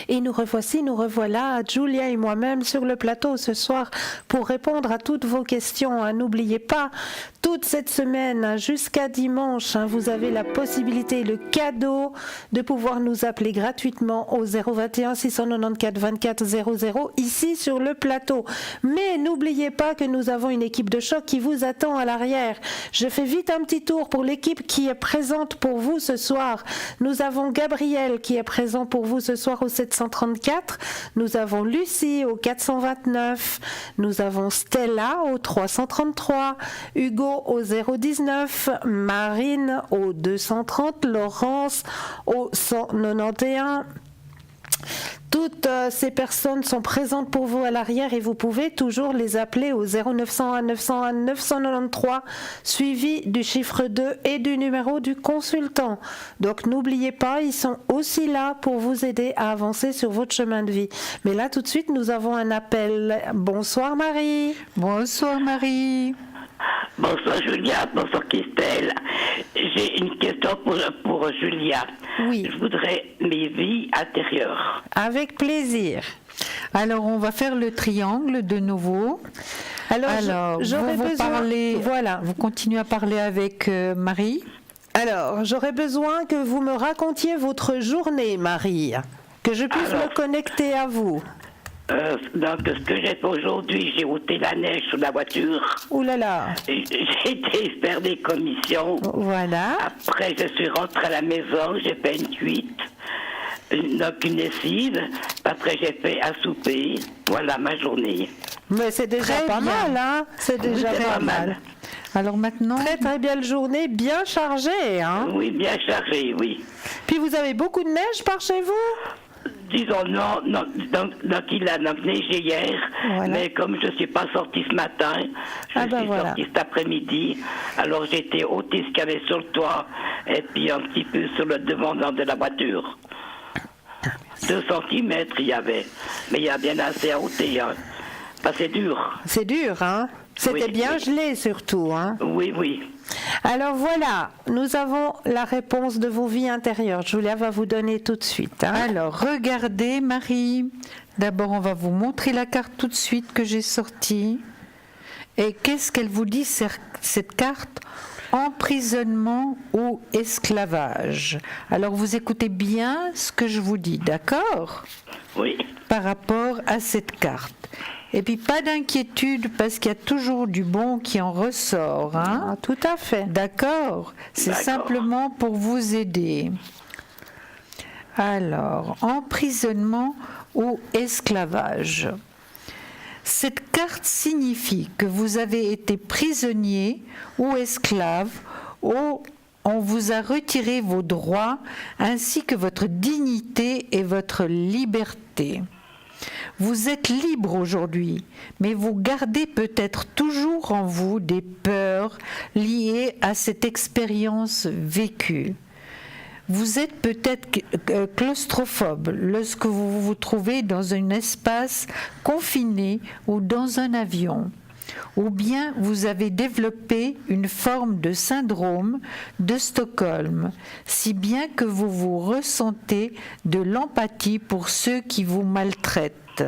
Et nous revoilà, Julia et moi-même sur le plateau ce soir pour répondre à toutes vos questions. N'oubliez pas, toute cette semaine jusqu'à dimanche, vous avez la possibilité, le cadeau de pouvoir nous appeler gratuitement au 021 694 24 00 ici sur le plateau. Mais n'oubliez pas que nous avons une équipe de choc qui vous attend à l'arrière. Je fais vite un petit tour pour l'équipe qui est présente pour vous ce soir. Nous avons Gabriel qui est présent pour vous ce soir au 734. Nous avons Lucie au 429. Nous avons Stella au 333. Hugo au 019. Marine au 230. Laurence au 191. Toutes ces personnes sont présentes pour vous à l'arrière et vous pouvez toujours les appeler au 0901 901 993 suivi du chiffre 2 et du numéro du consultant. Donc n'oubliez pas, ils sont aussi là pour vous aider à avancer sur votre chemin de vie. Mais là tout de suite nous avons un appel. Bonsoir Marie. Bonsoir Marie. Bonsoir Julia, bonsoir Christelle. J'ai une question pour Julia. Oui. Je voudrais mes vies intérieures. Avec plaisir. Alors on va faire le triangle de nouveau. Alors vous parlez, voilà. Vous continuez à parler avec Marie. Alors j'aurais besoin que vous me racontiez votre journée, Marie, que je puisse me connecter à vous. Donc, ce que j'ai fait aujourd'hui, j'ai ôté la neige sur la voiture. Ouh là là. J'ai été faire des commissions. Voilà. Après, je suis rentrée à la maison, j'ai fait une cuite, une lessive. Après, j'ai fait un souper. Voilà ma journée. Mais c'est déjà Très pas bien. mal, hein. C'est déjà pas mal. Alors maintenant, très très belle journée, bien chargée, hein. Oui, bien chargée, oui. Puis vous avez beaucoup de neige par chez vous? Disons non, donc il a neigé hier, voilà. Mais comme je ne suis pas sortie ce matin, je suis sortie cet après-midi, alors j'ai été ôter ce qu'il y avait sur le toit et puis un petit peu sur le devant de la voiture. 2 centimètres il y avait, mais il y a bien assez à ôter, hein. C'est dur. C'est dur, hein. C'était bien gelé surtout, hein. Oui, oui. Alors voilà, nous avons la réponse de vos vies intérieures. Julia va vous donner tout de suite. Hein. Alors regardez Marie. D'abord on va vous montrer la carte tout de suite que j'ai sortie. Et qu'est-ce qu'elle vous dit cette carte? Emprisonnement ou esclavage. Alors vous écoutez bien ce que je vous dis, d'accord? Oui. Par rapport à cette carte. Et puis pas d'inquiétude parce qu'il y a toujours du bon qui en ressort. Hein? Ah, tout à fait. D'accord. C'est simplement pour vous aider. Alors, emprisonnement ou esclavage. Cette carte signifie que vous avez été prisonnier ou esclave ou on vous a retiré vos droits ainsi que votre dignité et votre liberté. Vous êtes libre aujourd'hui, mais vous gardez peut-être toujours en vous des peurs liées à cette expérience vécue. Vous êtes peut-être claustrophobe lorsque vous vous trouvez dans un espace confiné ou dans un avion. Ou bien vous avez développé une forme de syndrome de Stockholm, si bien que vous vous ressentez de l'empathie pour ceux qui vous maltraitent.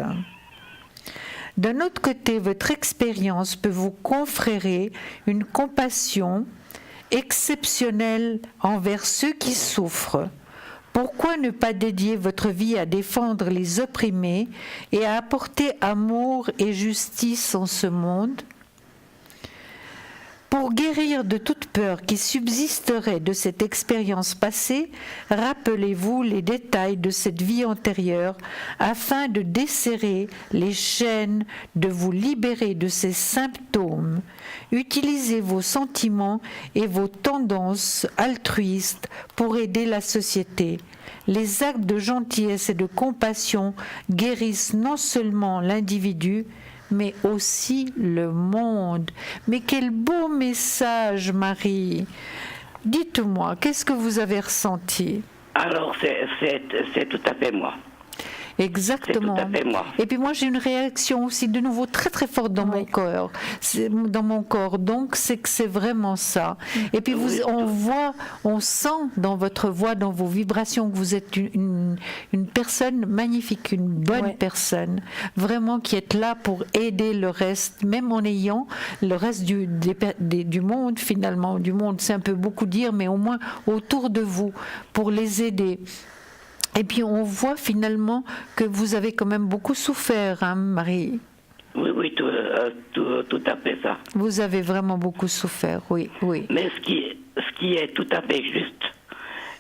D'un autre côté, votre expérience peut vous conférer une compassion exceptionnelle envers ceux qui souffrent. Pourquoi ne pas dédier votre vie à défendre les opprimés et à apporter amour et justice en ce monde ? Pour guérir de toute peur qui subsisterait de cette expérience passée, rappelez-vous les détails de cette vie antérieure afin de desserrer les chaînes, de vous libérer de ces symptômes. Utilisez vos sentiments et vos tendances altruistes pour aider la société. Les actes de gentillesse et de compassion guérissent non seulement l'individu, mais aussi le monde. Mais quel beau message, Marie. Dites-moi, qu'est-ce que vous avez ressenti ? Alors, c'est tout à fait moi. Exactement. C'est tout à fait moi. Et puis moi j'ai une réaction aussi de nouveau très très forte dans mon corps, dans mon corps. Donc c'est que c'est vraiment ça. Et puis on sent dans votre voix, dans vos vibrations que vous êtes une personne magnifique, une bonne personne, vraiment qui est là pour aider le reste, même en ayant le reste du monde finalement. Du monde, c'est un peu beaucoup dire, mais au moins autour de vous pour les aider. Et puis on voit finalement que vous avez quand même beaucoup souffert, hein, Marie. Oui, tout à fait ça. Vous avez vraiment beaucoup souffert, oui. Mais ce qui est tout à fait juste,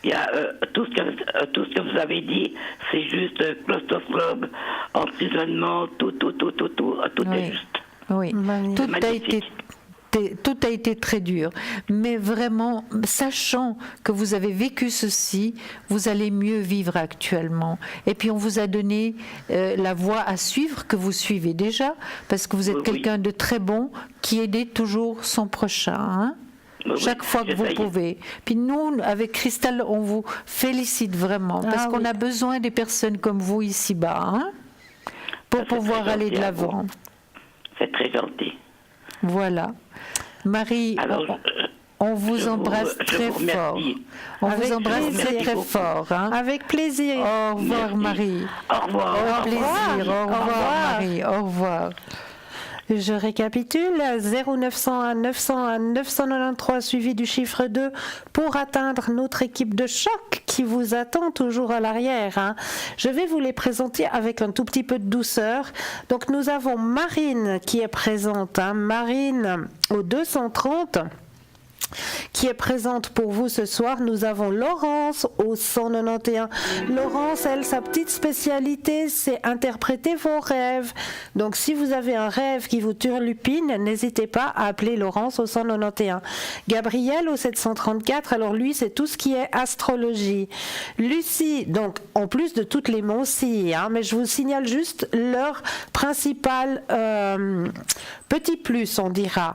il y a tout ce que vous avez dit, c'est juste claustrophobe, emprisonnement, tout est juste. Oui, tout a été très dur, mais vraiment, sachant que vous avez vécu ceci, vous allez mieux vivre actuellement. Et puis on vous a donné la voie à suivre, que vous suivez déjà, parce que vous êtes quelqu'un de très bon, qui aide toujours son prochain, hein, chaque fois que vous pouvez. Puis nous, avec Christelle, on vous félicite vraiment, parce qu'on a besoin des personnes comme vous ici-bas, hein, pour pouvoir aller de l'avant. C'est très gentil. Voilà. Marie, alors, on vous embrasse très fort. On vous embrasse très fort. Hein. Avec plaisir. Au revoir, Marie. Au revoir. Au plaisir. Au revoir, Marie. Au revoir. Je récapitule, 0901 901 993 suivi du chiffre 2 pour atteindre notre équipe de choc qui vous attend toujours à l'arrière. Hein. Je vais vous les présenter avec un tout petit peu de douceur. Donc nous avons Marine qui est présente, hein. Marine au 230. Qui est présente pour vous ce soir. Nous avons Laurence au 191. Laurence, elle, sa petite spécialité, c'est interpréter vos rêves. Donc, si vous avez un rêve qui vous turlupine, n'hésitez pas à appeler Laurence au 191. Gabriel au 734, alors lui, c'est tout ce qui est astrologie. Lucie, donc, en plus de toutes les Moncy, hein, mais je vous signale juste leur principal petit plus, on dira.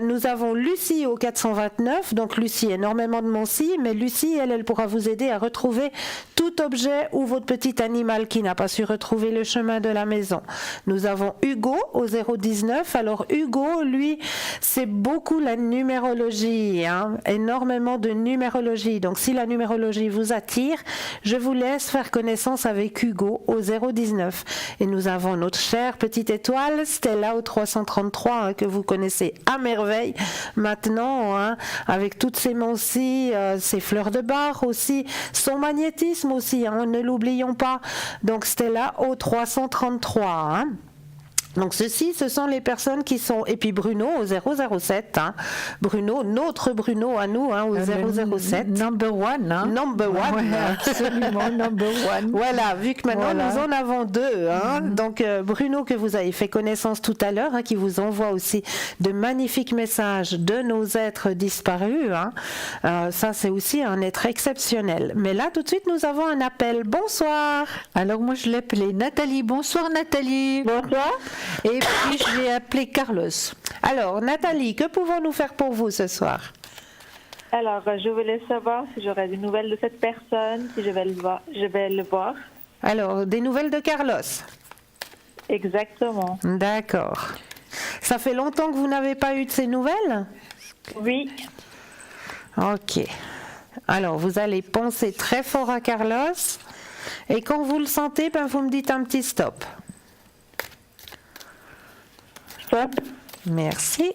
Nous avons Lucie au 429, donc Lucie, énormément de Moncy, mais Lucie, elle pourra vous aider à retrouver tout objet ou votre petit animal qui n'a pas su retrouver le chemin de la maison. Nous avons Hugo au 019, alors Hugo, lui, c'est beaucoup la numérologie, hein, énormément de numérologie, donc si la numérologie vous attire, je vous laisse faire connaissance avec Hugo au 019. Et nous avons notre chère petite étoile, Stella au 333, hein, que vous connaissez à merveille maintenant, hein, avec toutes ses Moncy, ses fleurs de bar aussi, son magnétisme aussi, hein, ne l'oublions pas. Donc Stella au 333. Hein. Donc ceci, ce sont les personnes qui sont... Et puis Bruno au 007. Hein. Bruno, notre Bruno à nous, hein, au 007. Number one. Hein. Number one. Ouais, absolument, number one. Voilà, vu que maintenant nous en avons deux. Hein. Donc Bruno, que vous avez fait connaissance tout à l'heure, hein, qui vous envoie aussi de magnifiques messages de nos êtres disparus. Hein. Ça, c'est aussi un être exceptionnel. Mais là, tout de suite, nous avons un appel. Bonsoir. Alors moi, je l'ai appelée Nathalie. Bonsoir Nathalie. Bonsoir. Et puis je vais appeler Carlos. Alors Nathalie, que pouvons-nous faire pour vous ce soir? Alors je voulais savoir si j'aurais des nouvelles de cette personne, si je vais le voir. Alors des nouvelles de Carlos? Exactement. D'accord. Ça fait longtemps que vous n'avez pas eu de ces nouvelles? Oui. Ok. Alors vous allez penser très fort à Carlos et quand vous le sentez, ben, vous me dites un petit stop. Stop. Merci.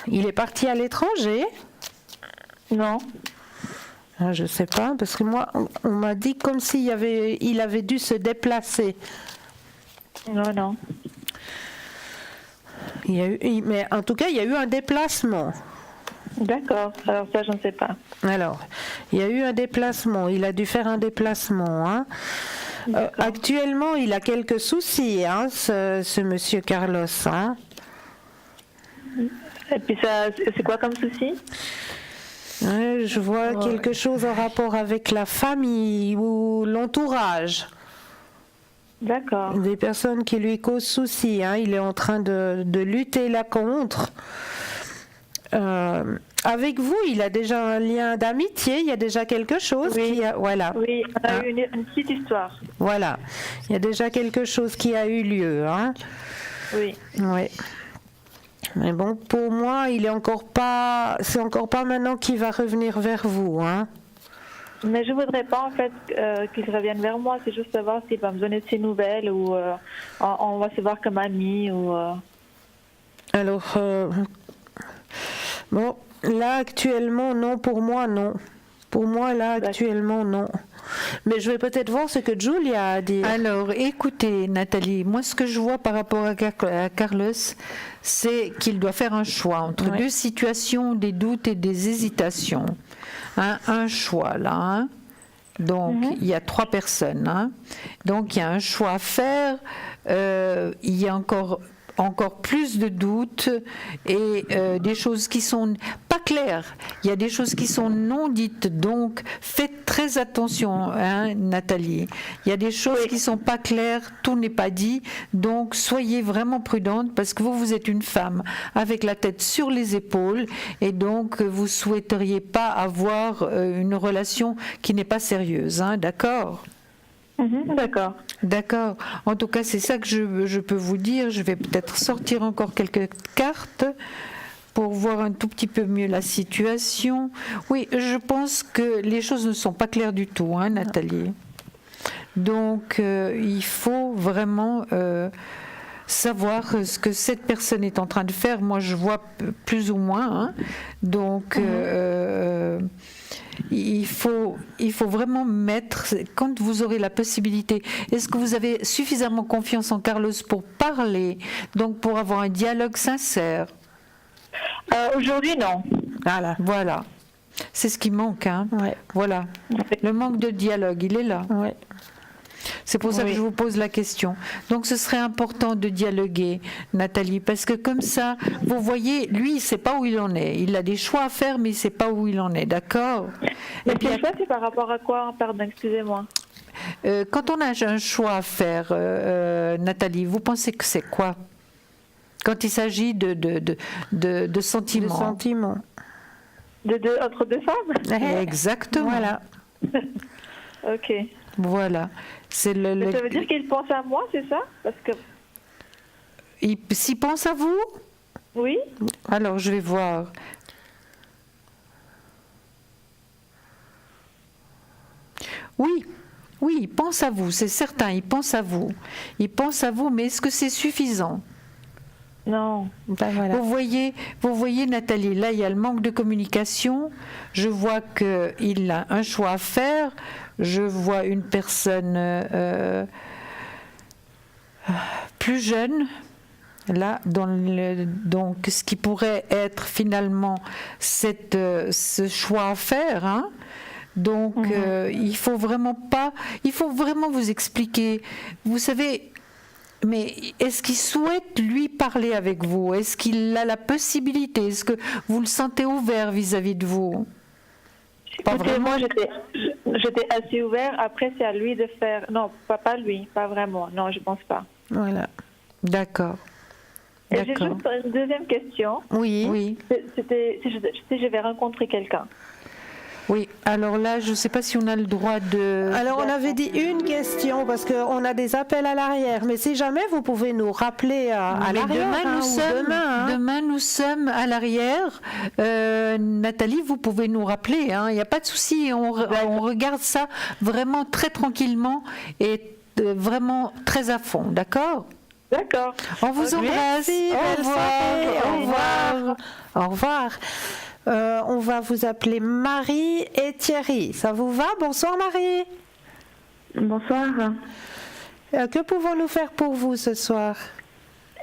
Il est parti à l'étranger? Non. Je ne sais pas, parce que moi, on m'a dit comme il avait dû se déplacer. Non. Mais en tout cas, il y a eu un déplacement. D'accord, alors ça, je ne sais pas. Alors, il y a eu un déplacement, il a dû faire un déplacement. Hein. Actuellement, il a quelques soucis, hein, ce monsieur Carlos. Hein. Et puis, c'est quoi comme souci? Je vois quelque chose en rapport avec la famille ou l'entourage. D'accord. Des personnes qui lui causent souci. Hein. Il est en train de lutter là contre. Avec vous, il a déjà un lien d'amitié, il y a déjà quelque chose voilà. Oui, on a eu une petite histoire. Voilà, il y a déjà quelque chose qui a eu lieu. Hein. Oui. Mais bon, pour moi, c'est encore pas maintenant qu'il va revenir vers vous. Hein. Mais je voudrais pas en fait qu'il revienne vers moi, c'est juste savoir s'il va me donner de ses nouvelles ou on va se voir comme amis ou. Alors, bon. Là, actuellement, non. Pour moi, non. Pour moi, là, actuellement, non. Mais je vais peut-être voir ce que Julia a dit. Alors, écoutez, Nathalie, moi, ce que je vois par rapport à Carlos, c'est qu'il doit faire un choix entre deux situations, des doutes et des hésitations. Hein, un choix, là. Hein. Donc, il y a 3 personnes. Hein. Donc, il y a un choix à faire. Il y a encore plus de doutes et des choses qui sont pas claires. Il y a des choses qui sont non dites. Donc, faites très attention, hein, Nathalie. Il y a des choses qui sont pas claires, tout n'est pas dit. Donc, soyez vraiment prudente parce que vous êtes une femme avec la tête sur les épaules et donc vous souhaiteriez pas avoir une relation qui n'est pas sérieuse, hein, d'accord ? D'accord. En tout cas, c'est ça que je peux vous dire. Je vais peut-être sortir encore quelques cartes pour voir un tout petit peu mieux la situation. Oui, je pense que les choses ne sont pas claires du tout, hein, Nathalie. Donc, il faut vraiment savoir ce que cette personne est en train de faire. Moi, je vois plus ou moins. Hein. Donc, il faut vraiment mettre, quand vous aurez la possibilité, est-ce que vous avez suffisamment confiance en Carlos pour parler, donc pour avoir un dialogue sincère? Aujourd'hui, non. Voilà. C'est ce qui manque. Hein. Voilà. Le manque de dialogue, il est là. C'est pour ça que je vous pose la question. Donc ce serait important de dialoguer, Nathalie, parce que comme ça, vous voyez, lui, il ne sait pas où il en est. Il a des choix à faire, mais il ne sait pas où il en est, d'accord? Mais le choix, c'est par rapport à quoi? Pardon, excusez-moi. Quand on a un choix à faire, Nathalie, vous pensez que c'est quoi? Quand il s'agit de sentiments. De sentiments. Entre deux femmes? Exactement. Voilà. Ok. Voilà. Ça veut dire qu'il pense à moi, c'est ça? Parce que... S'il pense à vous? Oui. Alors, je vais voir. Oui, il pense à vous, c'est certain, il pense à vous. Il pense à vous, mais est-ce que c'est suffisant? Non. Voilà. Vous voyez, Nathalie, là, il y a le manque de communication. Je vois qu'il a un choix à faire. Je vois une personne plus jeune, là, donc ce qui pourrait être finalement ce choix à faire. Hein. Donc, il faut vraiment vous expliquer. Vous savez. Mais est-ce qu'il souhaite, lui, parler avec vous? Est-ce qu'il a la possibilité? Est-ce que vous le sentez ouvert vis-à-vis de vous? Pas vraiment. Moi, j'étais assez ouvert. Après, c'est à lui de faire... Non, pas lui, pas vraiment. Non, je pense pas. Voilà. D'accord. Et j'ai juste une deuxième question. Oui. C'était si je vais rencontrer quelqu'un. Oui, alors là, je ne sais pas si on a le droit de... Alors, on avait dit une question, parce qu'on a des appels à l'arrière, mais si jamais, vous pouvez nous rappeler à l'arrière. Demain, nous sommes à l'arrière. Nathalie, vous pouvez nous rappeler, il n'y a pas de souci, on regarde ça vraiment très tranquillement et vraiment très à fond, d'accord ? D'accord. On vous embrasse. Merci, au revoir. Au revoir. On va vous appeler Marie et Thierry. Ça vous va? Bonsoir Marie. Bonsoir. Que pouvons-nous faire pour vous ce soir?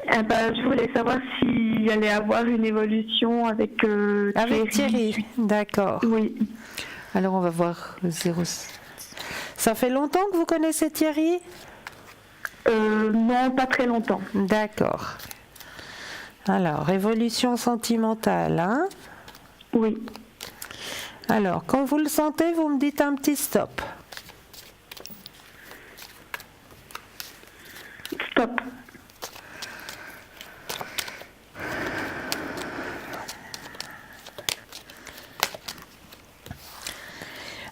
Je voulais savoir s'il allait avoir une évolution avec Thierry. Avec Thierry, d'accord. Oui. Alors on va voir 0. Ça fait longtemps que vous connaissez Thierry? Non, pas très longtemps. D'accord. Alors, évolution sentimentale, hein? Oui. Alors, quand vous le sentez, vous me dites un petit stop. Stop.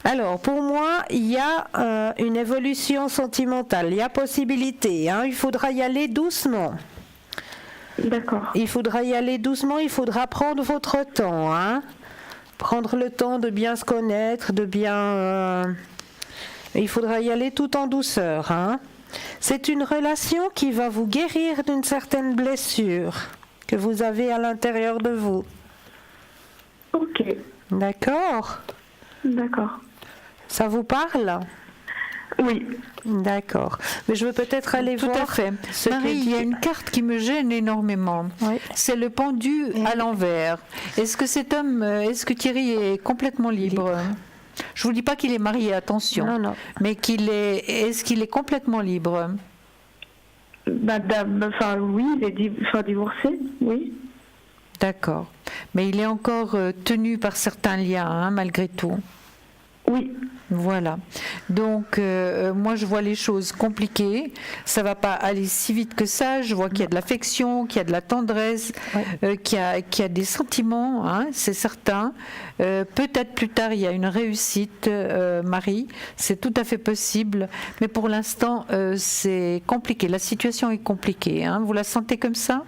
Alors, pour moi, il y a une évolution sentimentale, il y a possibilité, hein, il faudra y aller doucement. D'accord. Il faudra y aller doucement, il faudra prendre votre temps, hein. Prendre le temps de bien se connaître, de bien... il faudra y aller tout en douceur, hein. C'est une relation qui va vous guérir d'une certaine blessure que vous avez à l'intérieur de vous. Ok. D'accord? D'accord. Ça vous parle? Oui. D'accord. Mais je veux peut-être aller Tout voir. à fait. Marie, il y a une carte qui me gêne énormément. Oui. C'est le pendu à l'envers. Est-ce que cet homme, est-ce que Thierry est complètement libre? Je vous dis pas qu'il est marié, attention. Non, non. Mais est-ce qu'il est complètement libre? Oui, il est divorcé, oui. D'accord. Mais il est encore tenu par certains liens, hein, malgré tout. Oui. Voilà. Donc, moi, je vois les choses compliquées. Ça va pas aller si vite que ça. Je vois qu'il y a de l'affection, qu'il y a de la tendresse, qu'il y a des sentiments, hein, c'est certain. Peut-être plus tard, il y a une réussite, Marie. C'est tout à fait possible. Mais pour l'instant, c'est compliqué. La situation est compliquée. Hein. Vous la sentez comme ça?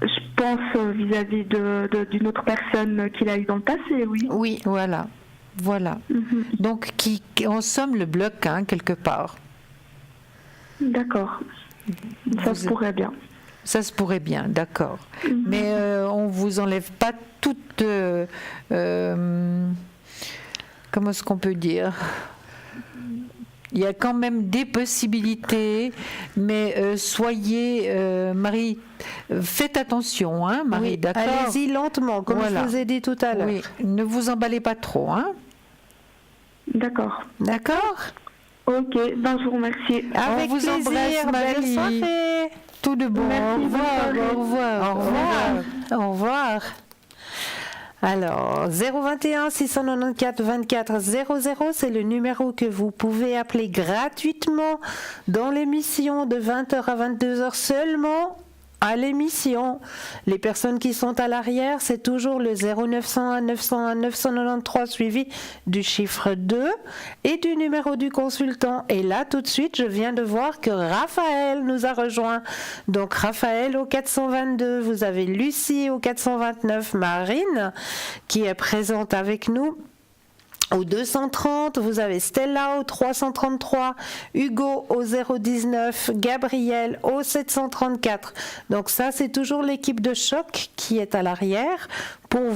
Je pense vis-à-vis d'une autre personne qu'il a eue dans le passé, oui. Oui, voilà. Voilà. Donc, qui en somme le bloque, hein, quelque part. D'accord. Ça se pourrait bien. Ça se pourrait bien, d'accord. Mais on ne vous enlève pas toute... comment est-ce qu'on peut dire? Il y a quand même des possibilités, mais soyez, Marie, faites attention, hein, Marie, Oui, d'accord? allez-y lentement, comme je vous ai dit tout à l'heure. Oui, ne vous emballez pas trop, hein? D'accord. D'accord? Ok, je vous remercie. Avec on vous plaisir, embrasse, belle Marie. soirée. Tout de bon. Merci, Au revoir, bonne soirée. au revoir, Au revoir. Au revoir. Alors, 021 694 24 00, c'est le numéro que vous pouvez appeler gratuitement dans l'émission de 20h à 22h seulement. À l'émission, les personnes qui sont à l'arrière, c'est toujours le 0901 901 993 suivi du chiffre 2 et du numéro du consultant. Et là, tout de suite, je viens de voir que Raphaël nous a rejoint. Donc, Raphaël au 422, vous avez Lucie au 429, Marine qui est présente avec nous. Au 230, vous avez Stella au 333, Hugo au 019, Gabriel au 734. Donc ça, c'est toujours l'équipe de choc qui est à l'arrière pour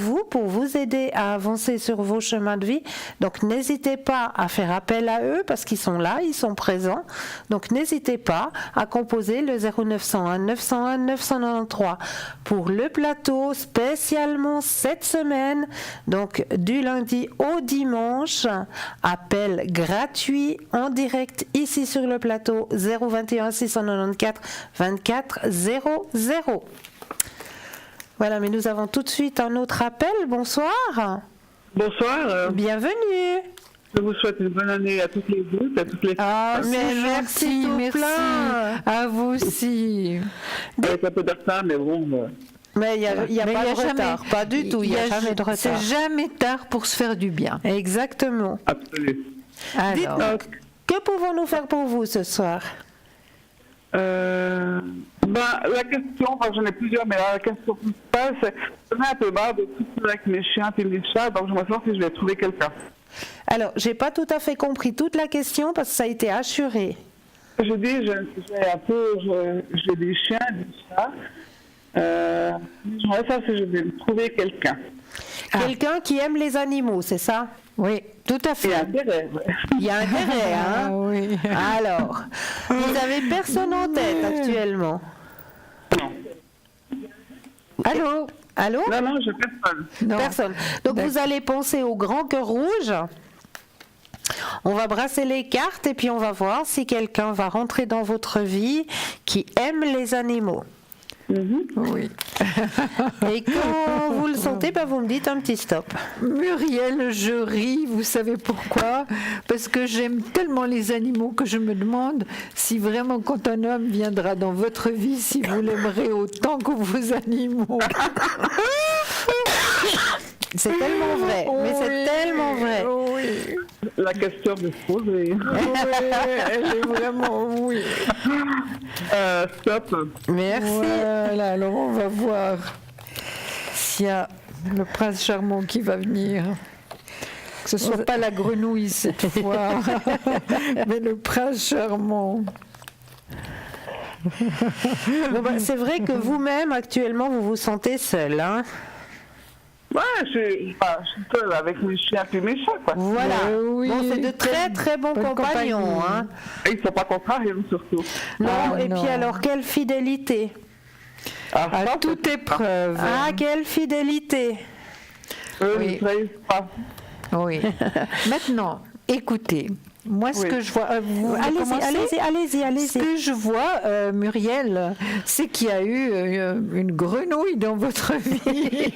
vous aider à avancer sur vos chemins de vie. Donc n'hésitez pas à faire appel à eux parce qu'ils sont là, ils sont présents. Donc n'hésitez pas à composer le 0901 901 993 pour le plateau spécialement cette semaine. Donc du lundi au dimanche, appel gratuit en direct ici sur le plateau 021 694 24 00. Voilà, mais nous avons tout de suite un autre appel. Bonsoir. Bonsoir. Bienvenue. Je vous souhaite une bonne année à toutes les deux, à toutes les Ah, mais merci tout plein. À vous aussi. Avec un peu de retard, mais bon. Mais il n'y a pas de retard, pas du tout, il n'y a jamais de retard. C'est jamais tard pour se faire du bien. Exactement. Absolument. Alors, que pouvons-nous faire pour vous ce soir? La question, j'en ai plusieurs, mais la question principale, c'est j'en ai un peu marre de tout ça avec mes chiens et les chats, donc je me sens si je vais trouver quelqu'un. Alors, j'ai pas tout à fait compris toute la question parce que ça a été assuré. Je dis, j'ai des chiens, des chats. J'aimerais savoir si je vais trouver quelqu'un. Quelqu'un qui aime les animaux, c'est ça? Oui, tout à fait. Il y a intérêt, hein? Oui. Alors, vous n'avez personne en tête actuellement? Non. Allô? Allô? Non, je personne. Non. Personne. Donc vous allez penser au grand cœur rouge. On va brasser les cartes et puis on va voir si quelqu'un va rentrer dans votre vie qui aime les animaux. Oui. Et quand vous le sentez, vous me dites un petit stop. Muriel, je ris, vous savez pourquoi? Parce que j'aime tellement les animaux que je me demande si vraiment quand un homme viendra dans votre vie, si vous l'aimerez autant que vos animaux. C'est tellement vrai, mais c'est tellement vrai. Oui. La question de se poser. Oui, elle est vraiment, oui. Stop. Merci. Voilà, alors on va voir s'il y a le prince charmant qui va venir. Que ce ne soit pas la grenouille cette fois, mais le prince charmant. Bon, c'est vrai que vous-même, actuellement, vous vous sentez seul, hein? Ouais, je suis seule avec mes chiens et mes chats, quoi. Voilà. Oui, Bon, c'est de très très bons compagnons, hein? Et ils ne sont pas contrariés, surtout. Non, et puis alors, quelle fidélité! À toute épreuve. Ah, quelle fidélité! Oui. Oui. Maintenant, écoutez, moi ce que je vois... Allez-y. Ce que je vois, Muriel, c'est qu'il y a eu une grenouille dans votre vie.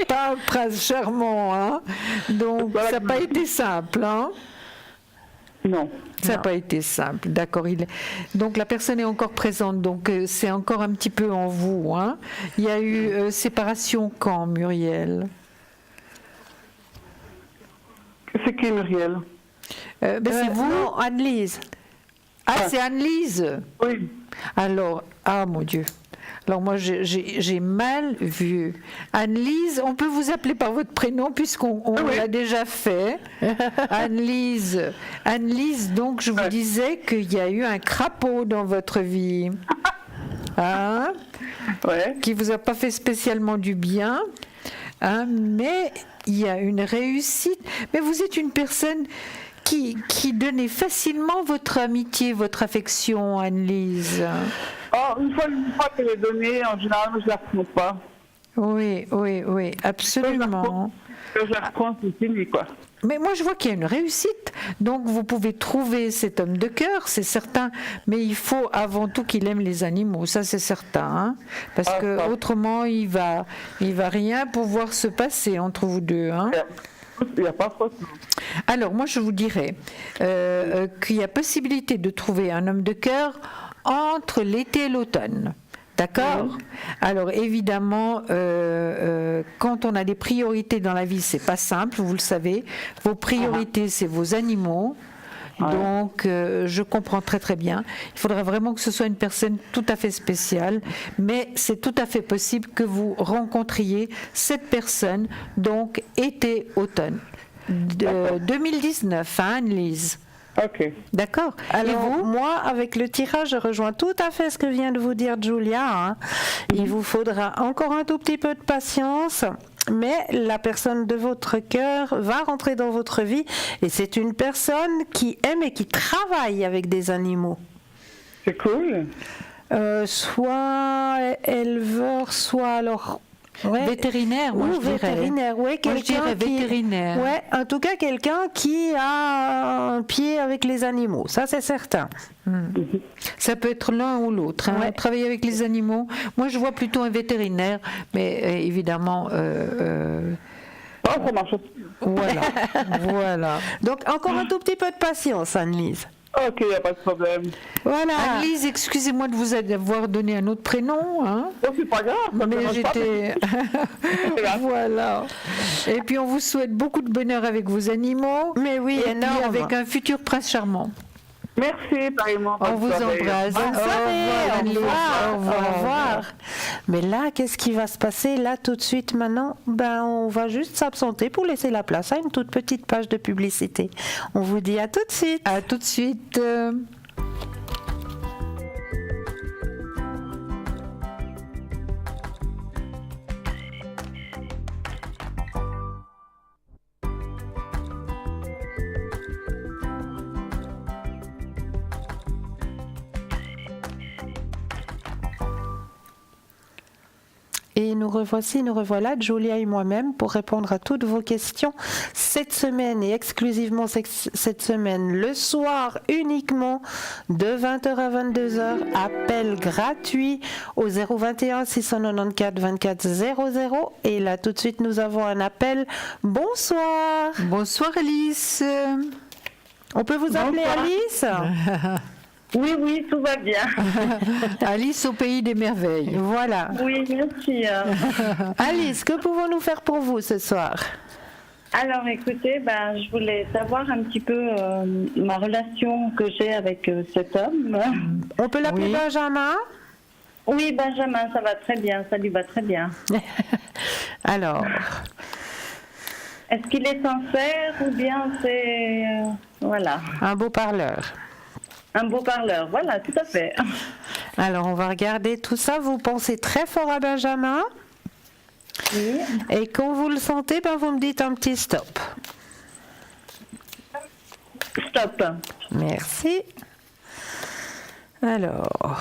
Pas un prince charmant, hein. Donc ça n'a pas été simple, hein. Non. Ça n'a pas été simple, d'accord. Donc la personne est encore présente, donc c'est encore un petit peu en vous, hein. Il y a eu séparation quand, Muriel? C'est qui, Muriel? C'est vous? Non, Anne-Lise. Ah, c'est Anne-Lise? Oui. Alors, ah mon Dieu. Alors moi, j'ai mal vu. Anne-Lise, on peut vous appeler par votre prénom puisqu'on l'a déjà fait. Anne-Lise. Anne-Lise, donc je vous disais qu'il y a eu un crapaud dans votre vie. Hein? Ouais. Qui vous a pas fait spécialement du bien. Hein, mais il y a une réussite. Mais vous êtes une personne qui donnait facilement votre amitié, votre affection, Anne-Lise. Oh, une fois qu'elle est donnée, en général, je ne la reprends pas. Oui, absolument. Quand je la reprends, c'est fini, quoi. Mais moi, je vois qu'il y a une réussite. Donc, vous pouvez trouver cet homme de cœur, c'est certain. Mais il faut avant tout qu'il aime les animaux, ça c'est certain. Hein, parce que autrement, il va rien pouvoir se passer entre vous deux. Hein. Il n'y a pas trop. Alors, moi, je vous dirais qu'il y a possibilité de trouver un homme de cœur entre l'été et l'automne. D'accord ? Alors évidemment, quand on a des priorités dans la vie, c'est pas simple, vous le savez. Vos priorités, c'est vos animaux. Donc, je comprends très très bien. Il faudra vraiment que ce soit une personne tout à fait spéciale, mais c'est tout à fait possible que vous rencontriez cette personne, donc été-automne 2019, hein, Anne-Lise. Ok. D'accord. Alors, moi, avec le tirage, je rejoins tout à fait ce que vient de vous dire Julia. Hein. Il vous faudra encore un tout petit peu de patience, mais la personne de votre cœur va rentrer dans votre vie et c'est une personne qui aime et qui travaille avec des animaux. C'est cool. Soit éleveur, soit alors... Ouais. Vétérinaire, moi je dirais. Vétérinaire, ouais, moi je dirais vétérinaire. Ouais, en tout cas quelqu'un qui a un pied avec les animaux, ça c'est certain. Ça peut être l'un ou l'autre. Hein. Travailler avec les animaux. Moi je vois plutôt un vétérinaire, mais évidemment. Ça marche. Voilà. Donc encore un tout petit peu de patience, Anne-Lise. Ok, il n'y a pas de problème. Voilà. Anne-Lise, excusez-moi de vous avoir donné un autre prénom. Hein. Oh, c'est pas grave. Mais j'étais... Voilà. Et puis on vous souhaite beaucoup de bonheur avec vos animaux. Mais oui, et énorme. puis avec un futur prince charmant. Merci, pareillement. On vous embrasse. Bonne soirée. Au revoir. Mais là, qu'est-ce qui va se passer là tout de suite maintenant? On va juste s'absenter pour laisser la place à une toute petite page de publicité. On vous dit à tout de suite. À tout de suite. Et nous revoilà, Julia et moi-même, pour répondre à toutes vos questions cette semaine et exclusivement cette semaine, le soir uniquement, de 20h à 22h. Appel gratuit au 021 694 24 00. Et là, tout de suite, nous avons un appel. Bonsoir. Bonsoir, Alice. On peut vous appeler Alice? Oui, tout va bien. Alice au pays des merveilles. Voilà. Oui, merci. Alice, que pouvons-nous faire pour vous ce soir? Alors, écoutez, je voulais savoir un petit peu ma relation que j'ai avec cet homme. On peut l'appeler Benjamin? Oui, Benjamin, ça va très bien, ça lui va très bien. Alors, est-ce qu'il est sincère ou bien c'est... voilà. Un beau parleur. Un beau parleur, voilà, tout à fait. Alors, on va regarder tout ça. Vous pensez très fort à Benjamin. Oui. Et quand vous le sentez, vous me dites un petit stop. Stop. Merci. Alors...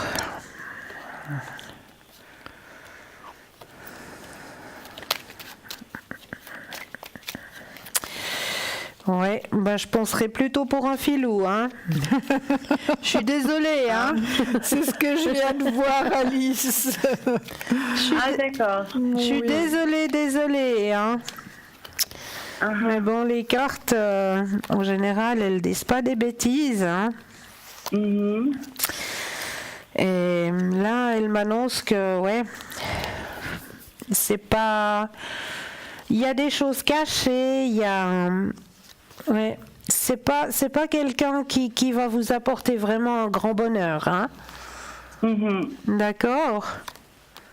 Ouais, je penserais plutôt pour un filou, hein. Je suis désolée, hein. C'est ce que je viens de voir, Alice. D'accord. Je suis désolée, hein. Mais bon, les cartes, en général, elles disent pas des bêtises, hein. Et là, elle m'annonce que, c'est pas... Il y a des choses cachées, il y a... c'est pas quelqu'un qui va vous apporter vraiment un grand bonheur, hein. D'accord.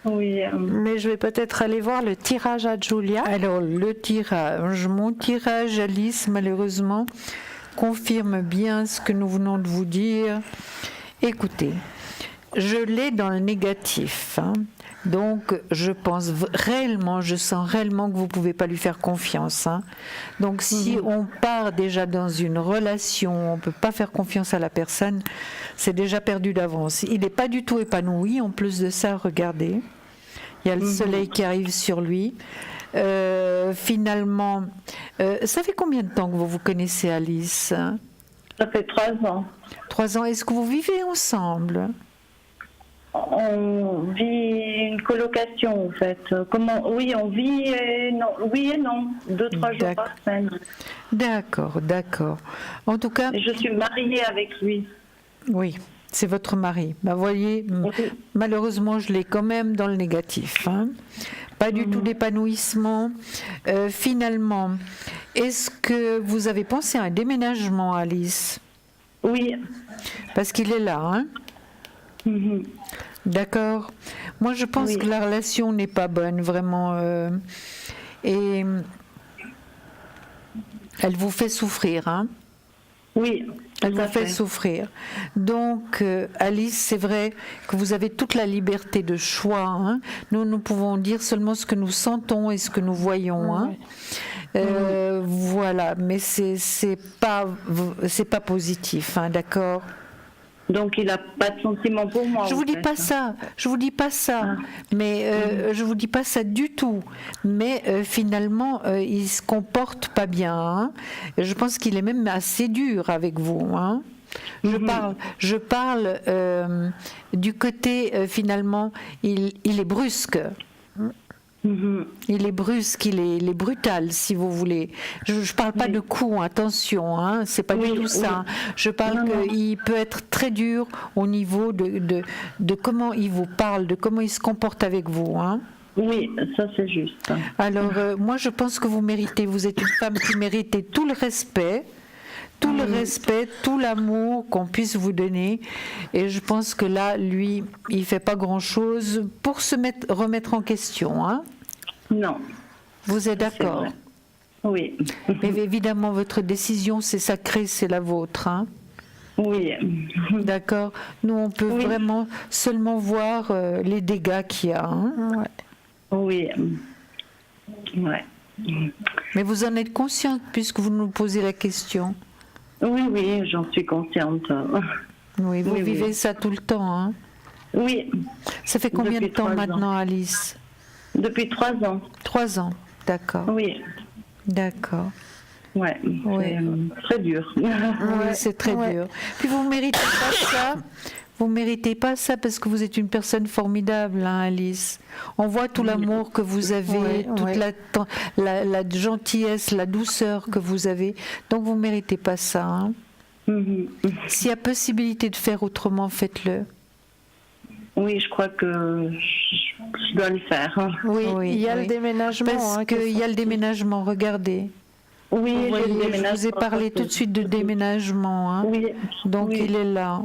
Oui. Mais je vais peut-être aller voir le tirage à Julia. Alors, mon tirage, Alice, malheureusement, confirme bien ce que nous venons de vous dire. Écoutez, je l'ai dans le négatif, hein. Donc, je sens réellement que vous ne pouvez pas lui faire confiance, hein. Donc, si on part déjà dans une relation, on ne peut pas faire confiance à la personne, c'est déjà perdu d'avance. Il n'est pas du tout épanoui. En plus de ça, regardez, il y a le soleil qui arrive sur lui. Finalement, ça fait combien de temps que vous vous connaissez, Alice? Ça fait 3 ans. 3 ans. Est-ce que vous vivez ensemble? On vit une colocation, en fait. Oui, on vit et non. Oui et non. 2-3 jours par semaine. D'accord. En tout cas... Je suis mariée avec lui. Oui, c'est votre mari. Voyez, malheureusement, je l'ai quand même dans le négatif, hein. Pas du tout d'épanouissement. Finalement, est-ce que vous avez pensé à un déménagement, Alice? Oui. Parce qu'il est là, hein. D'accord. Moi, je pense que la relation n'est pas bonne, vraiment. Et elle vous fait souffrir, hein. Oui. Elle vous fait souffrir. Donc, Alice, c'est vrai que vous avez toute la liberté de choix, hein. Nous pouvons dire seulement ce que nous sentons et ce que nous voyons, hein. Voilà, mais c'est pas positif, hein, d'accord. Donc il n'a pas de sentiment pour moi. Je vous dis pas ça. Mais je vous dis pas ça du tout. Mais finalement, il se comporte pas bien, hein. Je pense qu'il est même assez dur avec vous, hein. Je parle du côté finalement, il est brusque. Il est brusque, il est brutal, si vous voulez. Je ne parle pas de coups, attention, hein, c'est pas du tout ça. Je parle qu'il peut être très dur au niveau de comment il vous parle, de comment il se comporte avec vous, hein. Oui, ça c'est juste. Alors, moi je pense que vous êtes une femme qui mérite tout le respect. Tout le respect, tout l'amour qu'on puisse vous donner. Et je pense que là, lui, il ne fait pas grand-chose pour remettre en question, hein. Non. Vous êtes d'accord? Oui. Mais évidemment, votre décision, c'est sacré, c'est la vôtre, hein. Oui. D'accord. Nous, on peut vraiment seulement voir les dégâts qu'il y a, hein. Oui. Ouais. Mais vous en êtes consciente puisque vous nous posez la question? Oui, j'en suis consciente. Oui, vous vivez ça tout le temps, hein? Oui. Ça fait combien de temps maintenant, Alice? Depuis 3 ans. 3 ans, d'accord. Oui. D'accord. Ouais, c'est très dur. Oui, c'est très dur. Puis vous ne méritez pas ça. Vous ne méritez pas ça parce que vous êtes une personne formidable, hein, Alice. On voit tout l'amour que vous avez, toute la gentillesse, la douceur que vous avez. Donc vous ne méritez pas ça. Hein. S'il y a possibilité de faire autrement, faites-le. Oui, je crois que je dois le faire. Hein. Oui, il y a le déménagement. Parce qu'il y a le déménagement, regardez. Oui, je vous ai parlé tout de suite de déménagement. Hein. Oui. Donc il est là.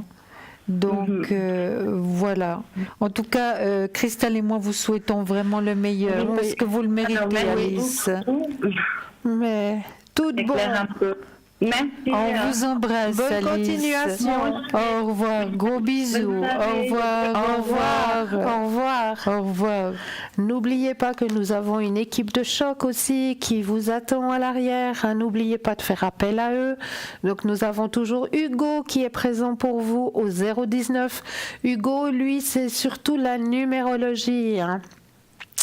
Donc voilà. En tout cas, Christelle et moi vous souhaitons vraiment le meilleur parce que vous le méritez, Alice. Mais tout de bon. Merci. On vous embrasse, bonne Alice. Continuation. Au revoir. Gros bisous. Au revoir. Au revoir. Au revoir. Au revoir. N'oubliez pas que nous avons une équipe de choc aussi qui vous attend à l'arrière. Hein. N'oubliez pas de faire appel à eux. Donc nous avons toujours Hugo qui est présent pour vous au 019. Hugo, lui, c'est surtout la numérologie. Hein.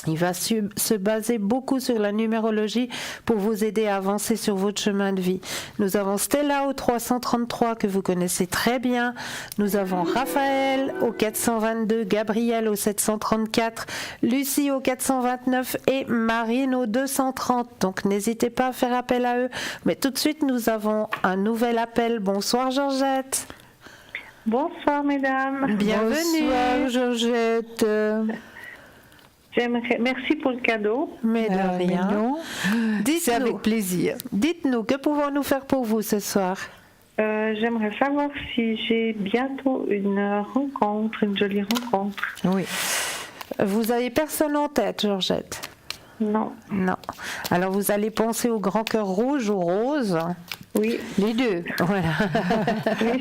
Il va se baser beaucoup sur la numérologie pour vous aider à avancer sur votre chemin de vie. Nous avons Stella au 333 que vous connaissez très bien. Nous avons Raphaël au 422, Gabriel au 734, Lucie au 429 et Marine au 230. Donc n'hésitez pas à faire appel à eux. Mais tout de suite, nous avons un nouvel appel. Bonsoir Georgette. Bonsoir mesdames. Bienvenue. Bonsoir Georgette. Merci pour le cadeau. Mais de rien. C'est avec plaisir. Dites-nous, que pouvons-nous faire pour vous ce soir? J'aimerais savoir si j'ai bientôt une jolie rencontre. Oui. Vous avez personne en tête, Georgette? Non. Non. Alors vous allez penser au grand cœur rouge ou rose? Oui. Les deux. Voilà.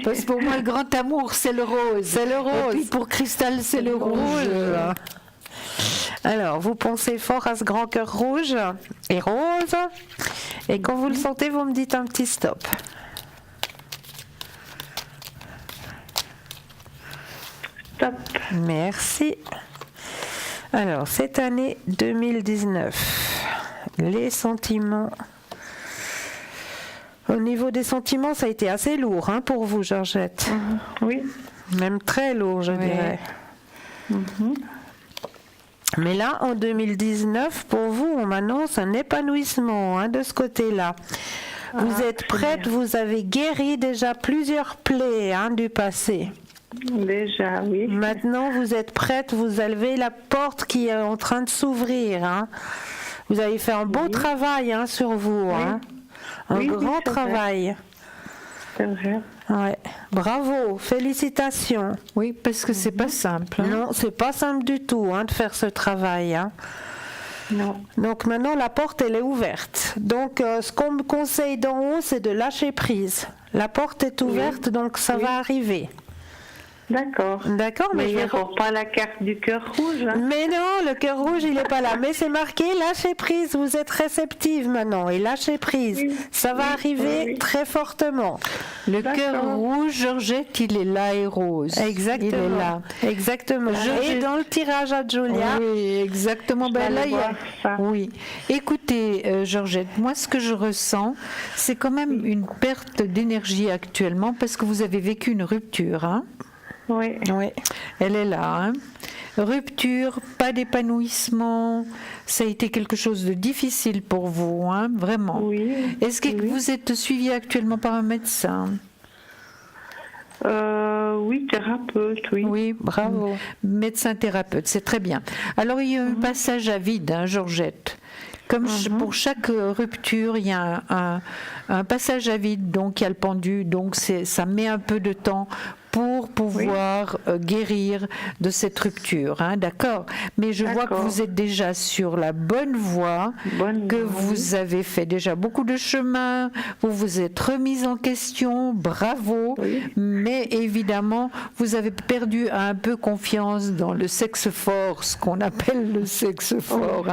Parce que pour moi, le grand amour, c'est le rose. C'est le rose. Et puis pour Christelle, c'est le rouge. Alors, vous pensez fort à ce grand cœur rouge et rose. Et quand vous le sentez, vous me dites un petit stop. Stop. Merci. Alors, cette année 2019, les sentiments. Au niveau des sentiments, ça a été assez lourd hein, pour vous, Georgette. Oui. Même très lourd, je dirais. Mais là, en 2019, pour vous, on m'annonce un épanouissement hein, de ce côté-là. Vous êtes prête, vous avez guéri déjà plusieurs plaies hein, du passé. Déjà, oui. Maintenant, vous êtes prête, vous avez la porte qui est en train de s'ouvrir. Hein. Vous avez fait un beau travail hein, sur vous. Oui. Hein. Un grand travail. C'est vrai. Ouais. Bravo, félicitations. Oui, parce que c'est pas simple. Hein. Non, c'est pas simple du tout hein, de faire ce travail. Hein. Non. Donc maintenant la porte elle est ouverte. Donc ce qu'on me conseille d'en haut c'est de lâcher prise. La porte est ouverte donc ça va arriver. D'accord. D'accord, mais il n'y a pas la carte du cœur rouge. Hein. Mais non, le cœur rouge, il n'est pas là. Mais c'est marqué lâcher prise. Vous êtes réceptive maintenant et lâchez prise. Oui. Ça va arriver très fortement. Le cœur rouge, Georgette, il est là et rose. Exactement. Il est là. Exactement. Et dans le tirage à Julia. Oui, exactement. Ben là, il y a... Oui. Écoutez, Georgette, moi, ce que je ressens, c'est quand même une perte d'énergie actuellement parce que vous avez vécu une rupture. Hein. Oui. Oui, elle est là. Hein. Rupture, pas d'épanouissement, ça a été quelque chose de difficile pour vous, hein, vraiment. Oui. Est-ce que vous êtes suivi actuellement par un médecin? Oui, thérapeute, oui. Oui, bravo. Médecin-thérapeute, c'est très bien. Alors, il y a un passage à vide, hein, Georgette. Comme pour chaque rupture, il y a un passage à vide, donc il y a le pendu, donc ça met un peu de temps pour pouvoir guérir de cette rupture, hein, d'accord? Mais je vois que vous êtes déjà sur la bonne voie, vous avez fait déjà beaucoup de chemin, vous vous êtes remise en question, bravo, mais évidemment, vous avez perdu un peu confiance dans le sexe fort, ce qu'on appelle le sexe fort.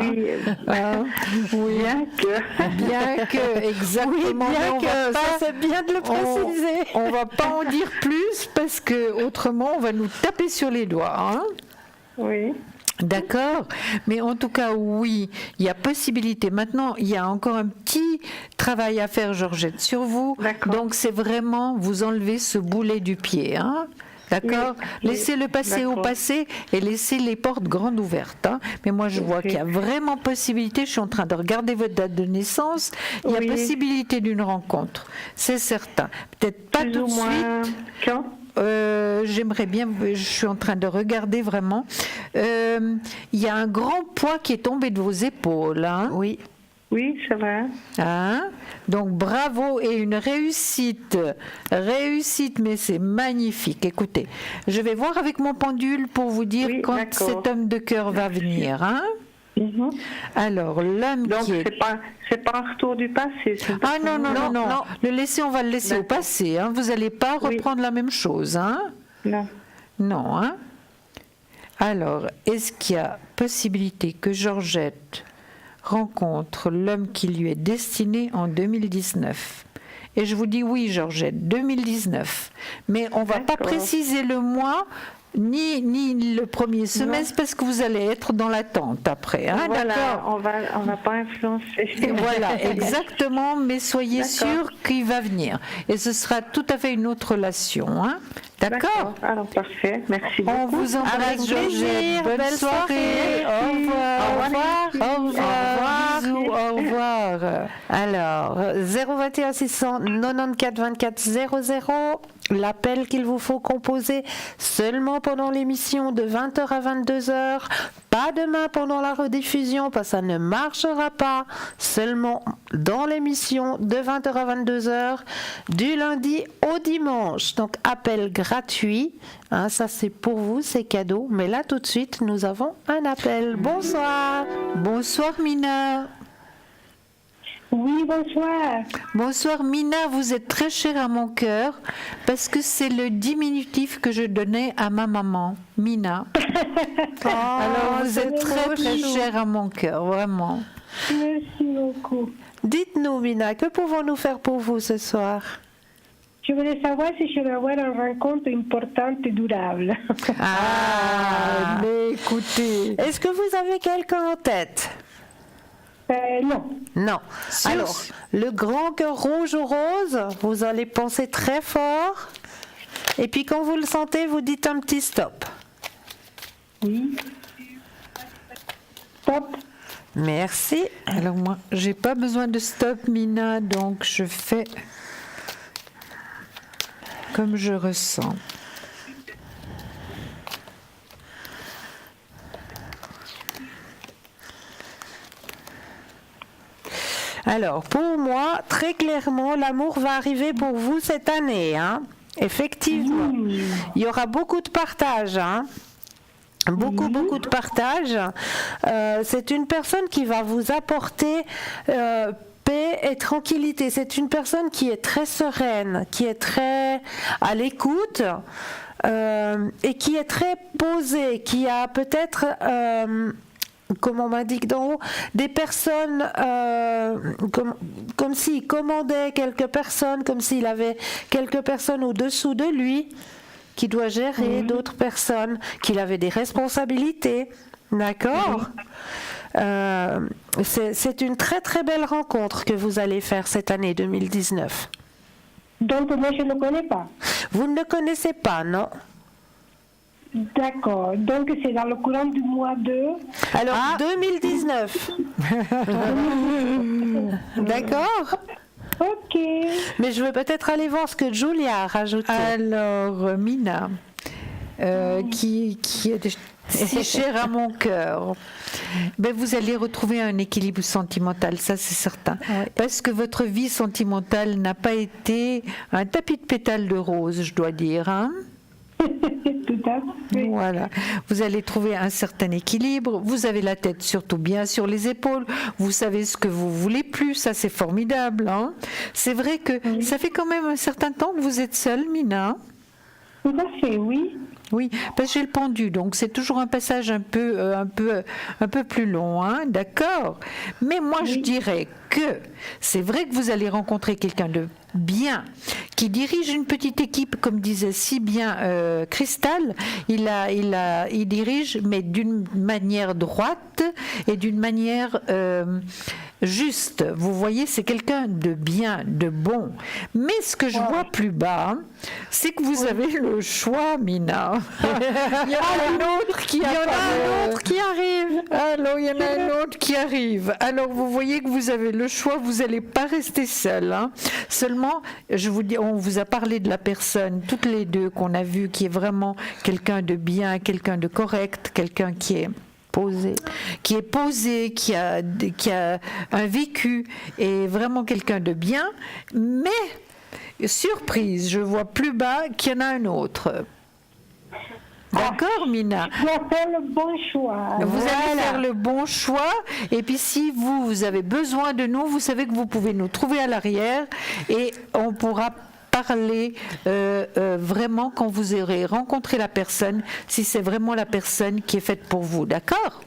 Hein. Oui, bien que, exactement. Oui, bien que, ça c'est bien de le préciser. On va pas en dire plus parce que autrement on va nous taper sur les doigts. Hein. Oui. D'accord, mais en tout cas, oui, il y a possibilité. Maintenant, il y a encore un petit travail à faire, Georgette, sur vous. Donc, c'est vraiment vous enlever ce boulet du pied, hein. D'accord, laissez le passé au passé et laissez les portes grandes ouvertes. Hein. Mais moi, je vois qu'il y a vraiment possibilité. Je suis en train de regarder votre date de naissance. Il y a possibilité d'une rencontre, c'est certain. Peut-être pas tout de suite. Quand j'aimerais bien, je suis en train de regarder vraiment. Il y a un grand poids qui est tombé de vos épaules. Hein. Oui. Oui, c'est vrai. Hein? Donc bravo et une réussite, mais c'est magnifique. Écoutez, je vais voir avec mon pendule pour vous dire quand cet homme de cœur va venir. Hein? Alors l'homme qui est... c'est pas un retour du passé. Ah non. On va le laisser au passé. Hein? Vous n'allez pas reprendre la même chose. Hein? Non. Hein? Alors, est-ce qu'il y a possibilité que Georgette rencontre l'homme qui lui est destiné en 2019? Et je vous dis oui, Georgette, 2019. Mais on ne va pas préciser le mois ni le premier semestre parce que vous allez être dans l'attente après. Hein, voilà, on va pas influencer. Voilà, exactement, mais soyez sûr qu'il va venir. Et ce sera tout à fait une autre relation. Hein. D'accord. Alors parfait, merci beaucoup. On vous embrasse, Georgette. Bonne soirée. Au revoir. Au revoir. Alors, 021 694 24 00, l'appel qu'il vous faut composer seulement pendant l'émission de 20h à 22h, pas demain pendant la rediffusion parce que ça ne marchera pas, seulement dans l'émission de 20h à 22h, du lundi au dimanche. Donc, appel gratuit, hein, ça c'est pour vous, c'est cadeau, mais là tout de suite, nous avons un appel. Bonsoir. Bonsoir Mina. Oui, bonsoir. Bonsoir Mina, vous êtes très chère à mon cœur parce que c'est le diminutif que je donnais à ma maman, Mina. Alors vous êtes très chère à mon cœur, vraiment. Merci beaucoup. Dites-nous Mina, que pouvons-nous faire pour vous ce soir? Je voulais savoir si je vais avoir une rencontre importante et durable. Mais écoutez... Est-ce que vous avez quelqu'un en tête? Non. Non. Alors, le grand cœur rouge ou rose, vous allez penser très fort. Et puis quand vous le sentez, vous dites un petit stop. Oui. Stop. Merci. Alors moi, j'ai pas besoin de stop, Mina, donc je fais comme je ressens. Alors, pour moi, très clairement, l'amour va arriver pour vous cette année. Hein. Effectivement, il y aura beaucoup de partage. Hein. Beaucoup de partage. C'est une personne qui va vous apporter paix et tranquillité. C'est une personne qui est très sereine, qui est très à l'écoute et qui est très posée, qui a peut-être... comme on m'indique d'en haut, des personnes comme s'il commandait quelques personnes, comme s'il avait quelques personnes au-dessous de lui qui doit gérer d'autres personnes, qu'il avait des responsabilités. D'accord ? C'est une très très belle rencontre que vous allez faire cette année 2019. Donc moi je ne le connais pas. Vous ne le connaissez pas, non ? D'accord, donc c'est dans le courant du mois de... Alors, 2019. D'accord ? Ok. Mais je veux peut-être aller voir ce que Julia a rajouté. Alors, Mina, qui est si chère à mon cœur, ben vous allez retrouver un équilibre sentimental, ça c'est certain. Ouais. Parce que votre vie sentimentale n'a pas été un tapis de pétales de rose, je dois dire, hein ? Tout à fait. Voilà. Vous allez trouver un certain équilibre. Vous avez la tête surtout bien sur les épaules. Vous savez ce que vous voulez plus. Ça, c'est formidable. Hein, c'est vrai que ça fait quand même un certain temps que vous êtes seule, Mina. Tout à fait, oui. Oui, parce que j'ai le pendu, donc c'est toujours un passage un peu plus long, hein, d'accord. Mais moi, je dirais que c'est vrai que vous allez rencontrer quelqu'un de bien, qui dirige une petite équipe, comme disait si bien Cristal. Il dirige, mais d'une manière droite et d'une manière juste. Vous voyez, c'est quelqu'un de bien, de bon. Mais ce que je vois plus bas, c'est que vous avez le choix, Mina. Il y en a un autre qui arrive. Alors, il y en a un autre qui arrive. Alors, vous voyez que vous avez le choix, vous n'allez pas rester seul. Hein. Seulement, je vous dis, on vous a parlé de la personne, toutes les deux qu'on a vu, qui est vraiment quelqu'un de bien, quelqu'un de correct, quelqu'un qui est posé, qui a un vécu, et vraiment quelqu'un de bien. Mais, surprise, je vois plus bas qu'il y en a un autre. D'accord, Mina? Je dois faire le bon choix. Vous allez faire le bon choix. Et puis, si vous avez besoin de nous, vous savez que vous pouvez nous trouver à l'arrière et on pourra parler vraiment quand vous aurez rencontré la personne, si c'est vraiment la personne qui est faite pour vous. D'accord?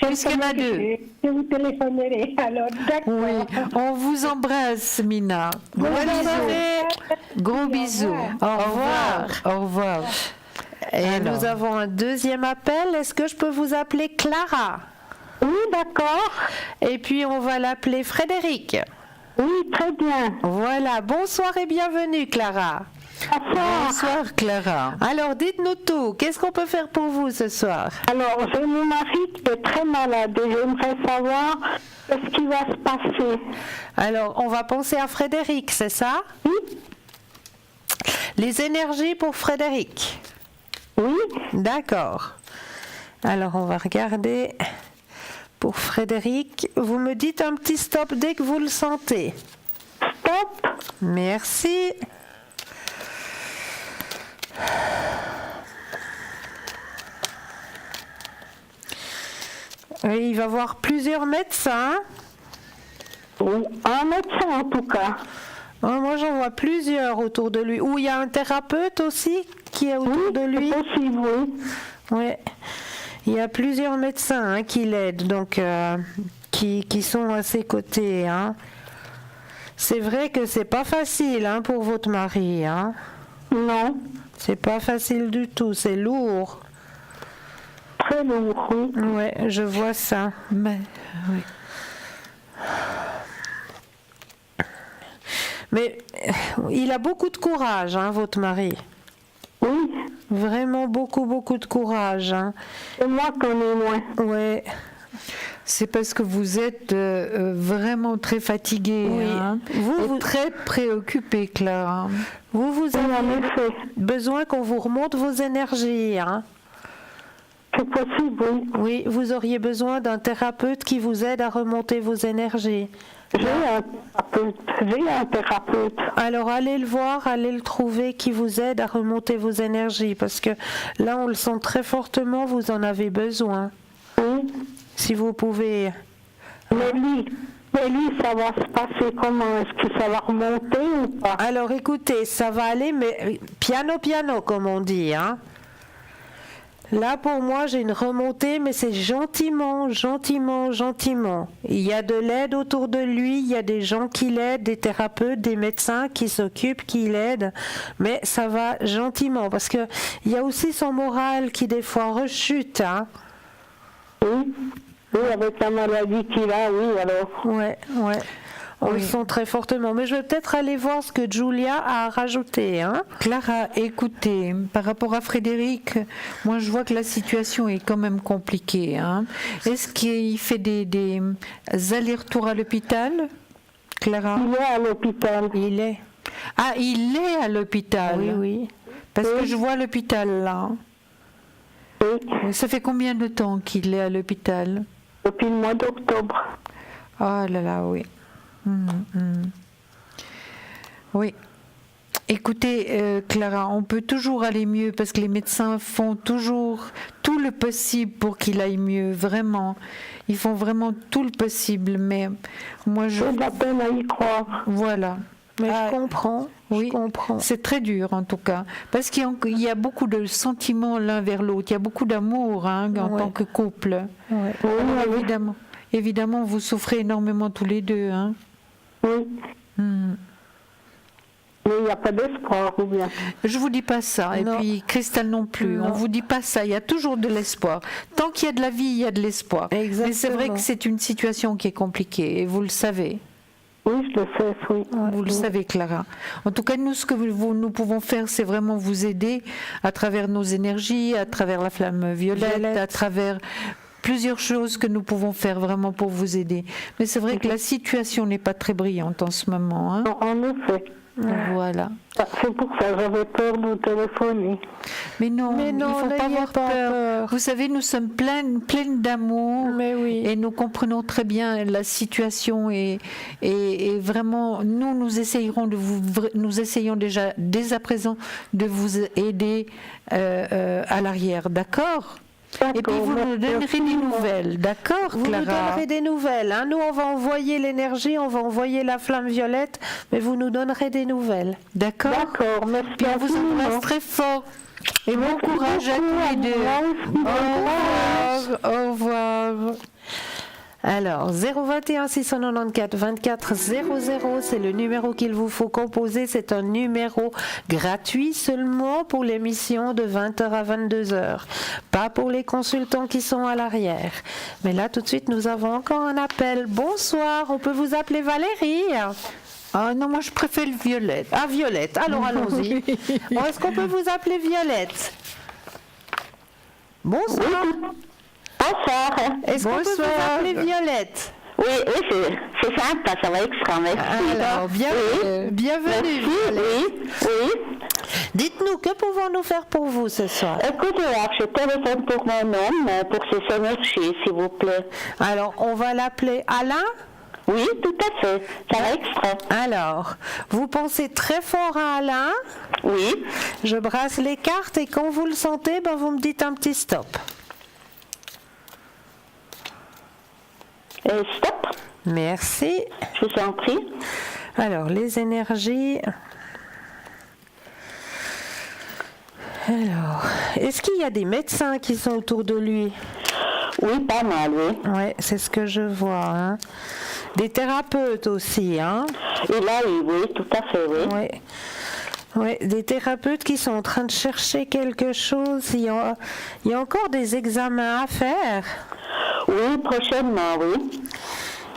Puisqu'il y en a deux. Je vous téléphonerai. Alors, d'accord. Oui, on vous embrasse, Mina. Gros bisous. Au revoir. Au revoir. Et nous avons un deuxième appel. Est-ce que je peux vous appeler Clara? Oui, d'accord. Et puis on va l'appeler Frédéric. Oui, très bien. Voilà, bonsoir et bienvenue Clara. Bonsoir Clara. Alors dites-nous tout, qu'est-ce qu'on peut faire pour vous ce soir? Alors, j'ai mon mari qui est très malade et j'aimerais savoir ce qui va se passer. Alors, on va penser à Frédéric, c'est ça? Oui. Les énergies pour Frédéric. Oui. D'accord. Alors, on va regarder pour Frédéric. Vous me dites un petit stop dès que vous le sentez. Stop. Merci. Il va voir plusieurs médecins. Un médecin en tout cas. Moi j'en vois plusieurs autour de lui. Ou il y a un thérapeute aussi qui est autour de lui. C'est possible, oui. Ouais. Il y a plusieurs médecins qui l'aident, donc qui sont à ses côtés. Hein. C'est vrai que c'est pas facile pour votre mari. Hein. Non. C'est pas facile du tout, c'est lourd. Très lourd, oui. Ouais, je vois ça. Mais, oui. Mais il a beaucoup de courage, votre mari. Oui. Vraiment beaucoup de courage. Et moi qu'on est moins. Ouais. C'est parce que vous êtes vraiment très fatiguée, vous très préoccupée, Clara. Vous avez besoin qu'on vous remonte vos énergies. C'est possible, oui. Oui, vous auriez besoin d'un thérapeute qui vous aide à remonter vos énergies. J'ai un thérapeute. Alors allez le voir, allez le trouver qui vous aide à remonter vos énergies, parce que là on le sent très fortement, vous en avez besoin. Oui. Si vous pouvez. Mais lui, ça va se passer comment? Est-ce que ça va remonter ou pas? Alors écoutez, ça va aller, mais piano, comme on dit. Là, pour moi, j'ai une remontée, mais c'est gentiment. Il y a de l'aide autour de lui, il y a des gens qui l'aident, des thérapeutes, des médecins qui s'occupent, qui l'aident, mais ça va gentiment, parce que il y a aussi son moral qui, des fois, rechute. Oui, avec la maladie qu'il a, oui, alors. Ouais. On le sent très fortement. Mais je vais peut-être aller voir ce que Julia a rajouté. Clara, écoutez, par rapport à Frédéric, moi je vois que la situation est quand même compliquée. Est-ce qu'il fait des allers-retours à l'hôpital, Clara? Il est à l'hôpital. Il est. Ah, il est à l'hôpital? Oui. Parce que je vois l'hôpital là. Oui. Ça fait combien de temps qu'il est à l'hôpital? Depuis le mois d'octobre. Oh là là, oui. Oui. Écoutez, Clara, on peut toujours aller mieux parce que les médecins font toujours tout le possible pour qu'il aille mieux, vraiment. Ils font vraiment tout le possible, mais moi je... J'ai de la peine à y croire. Voilà. Mais je comprends. Oui, je comprends. C'est très dur en tout cas, parce qu'il y a beaucoup de sentiments l'un vers l'autre, il y a beaucoup d'amour en tant que couple. Ouais. Alors, évidemment, vous souffrez énormément tous les deux. Hein. Oui. Mais il n'y a pas d'espoir, ou bien? Je vous dis pas ça, et puis Christelle non plus. On vous dit pas ça. Il y a toujours de l'espoir. Tant qu'il y a de la vie, il y a de l'espoir. Exactement. Mais c'est vrai que c'est une situation qui est compliquée, et vous le savez. Oui, je le sais, oui. Vous le savez, Clara. En tout cas, nous, ce que nous pouvons faire, c'est vraiment vous aider à travers nos énergies, à travers la flamme violette, à travers plusieurs choses que nous pouvons faire vraiment pour vous aider. Mais c'est vrai que la situation n'est pas très brillante en ce moment. Hein. En effet. Voilà. C'est pour ça que j'avais peur de vous téléphoner. Mais non, il ne faut pas avoir peur. Vous savez, nous sommes pleines d'amour et nous comprenons très bien la situation et vraiment, nous essayons déjà dès à présent de vous aider à l'arrière, d'accord ? Et puis vous nous donnerez des nouvelles, d'accord, Clara ? Vous nous donnerez des nouvelles. Hein. Nous, on va envoyer l'énergie, on va envoyer la flamme violette, mais vous nous donnerez des nouvelles. D'accord ? D'accord, merci. Puis on vous embrasse très fort. Et bon courage à tous les deux. Au revoir. Alors, 021 694 24 00, c'est le numéro qu'il vous faut composer. C'est un numéro gratuit seulement pour l'émission de 20h à 22h. Pas pour les consultants qui sont à l'arrière. Mais là, tout de suite, nous avons encore un appel. Bonsoir, on peut vous appeler Valérie ? Ah non, moi je préfère Violette. Ah, Violette, alors allons-y. Est-ce qu'on peut vous appeler Violette ? Bonsoir. Bonsoir. Est-ce qu'on peut vous appeler Violette ? Oui, c'est sympa, ça va extra, merci. Alors, bienvenue. Merci, oui. Dites-nous, que pouvons-nous faire pour vous ce soir ? Écoutez, je téléphone pour mon homme, pour ses énergies, s'il vous plaît. Alors, on va l'appeler Alain ? Oui, tout à fait, ça va extra. Alors, vous pensez très fort à Alain ? Oui. Je brasse les cartes et quand vous le sentez, vous me dites un petit stop. Stop. Merci. Je vous en prie. Alors, les énergies. Alors, est-ce qu'il y a des médecins qui sont autour de lui ? Oui, pas mal, oui. Oui, c'est ce que je vois. Hein. Des thérapeutes aussi, hein ? Et là, oui, tout à fait, oui. Oui. Oui, des thérapeutes qui sont en train de chercher quelque chose. Il y a encore des examens à faire. Oui, prochainement, oui.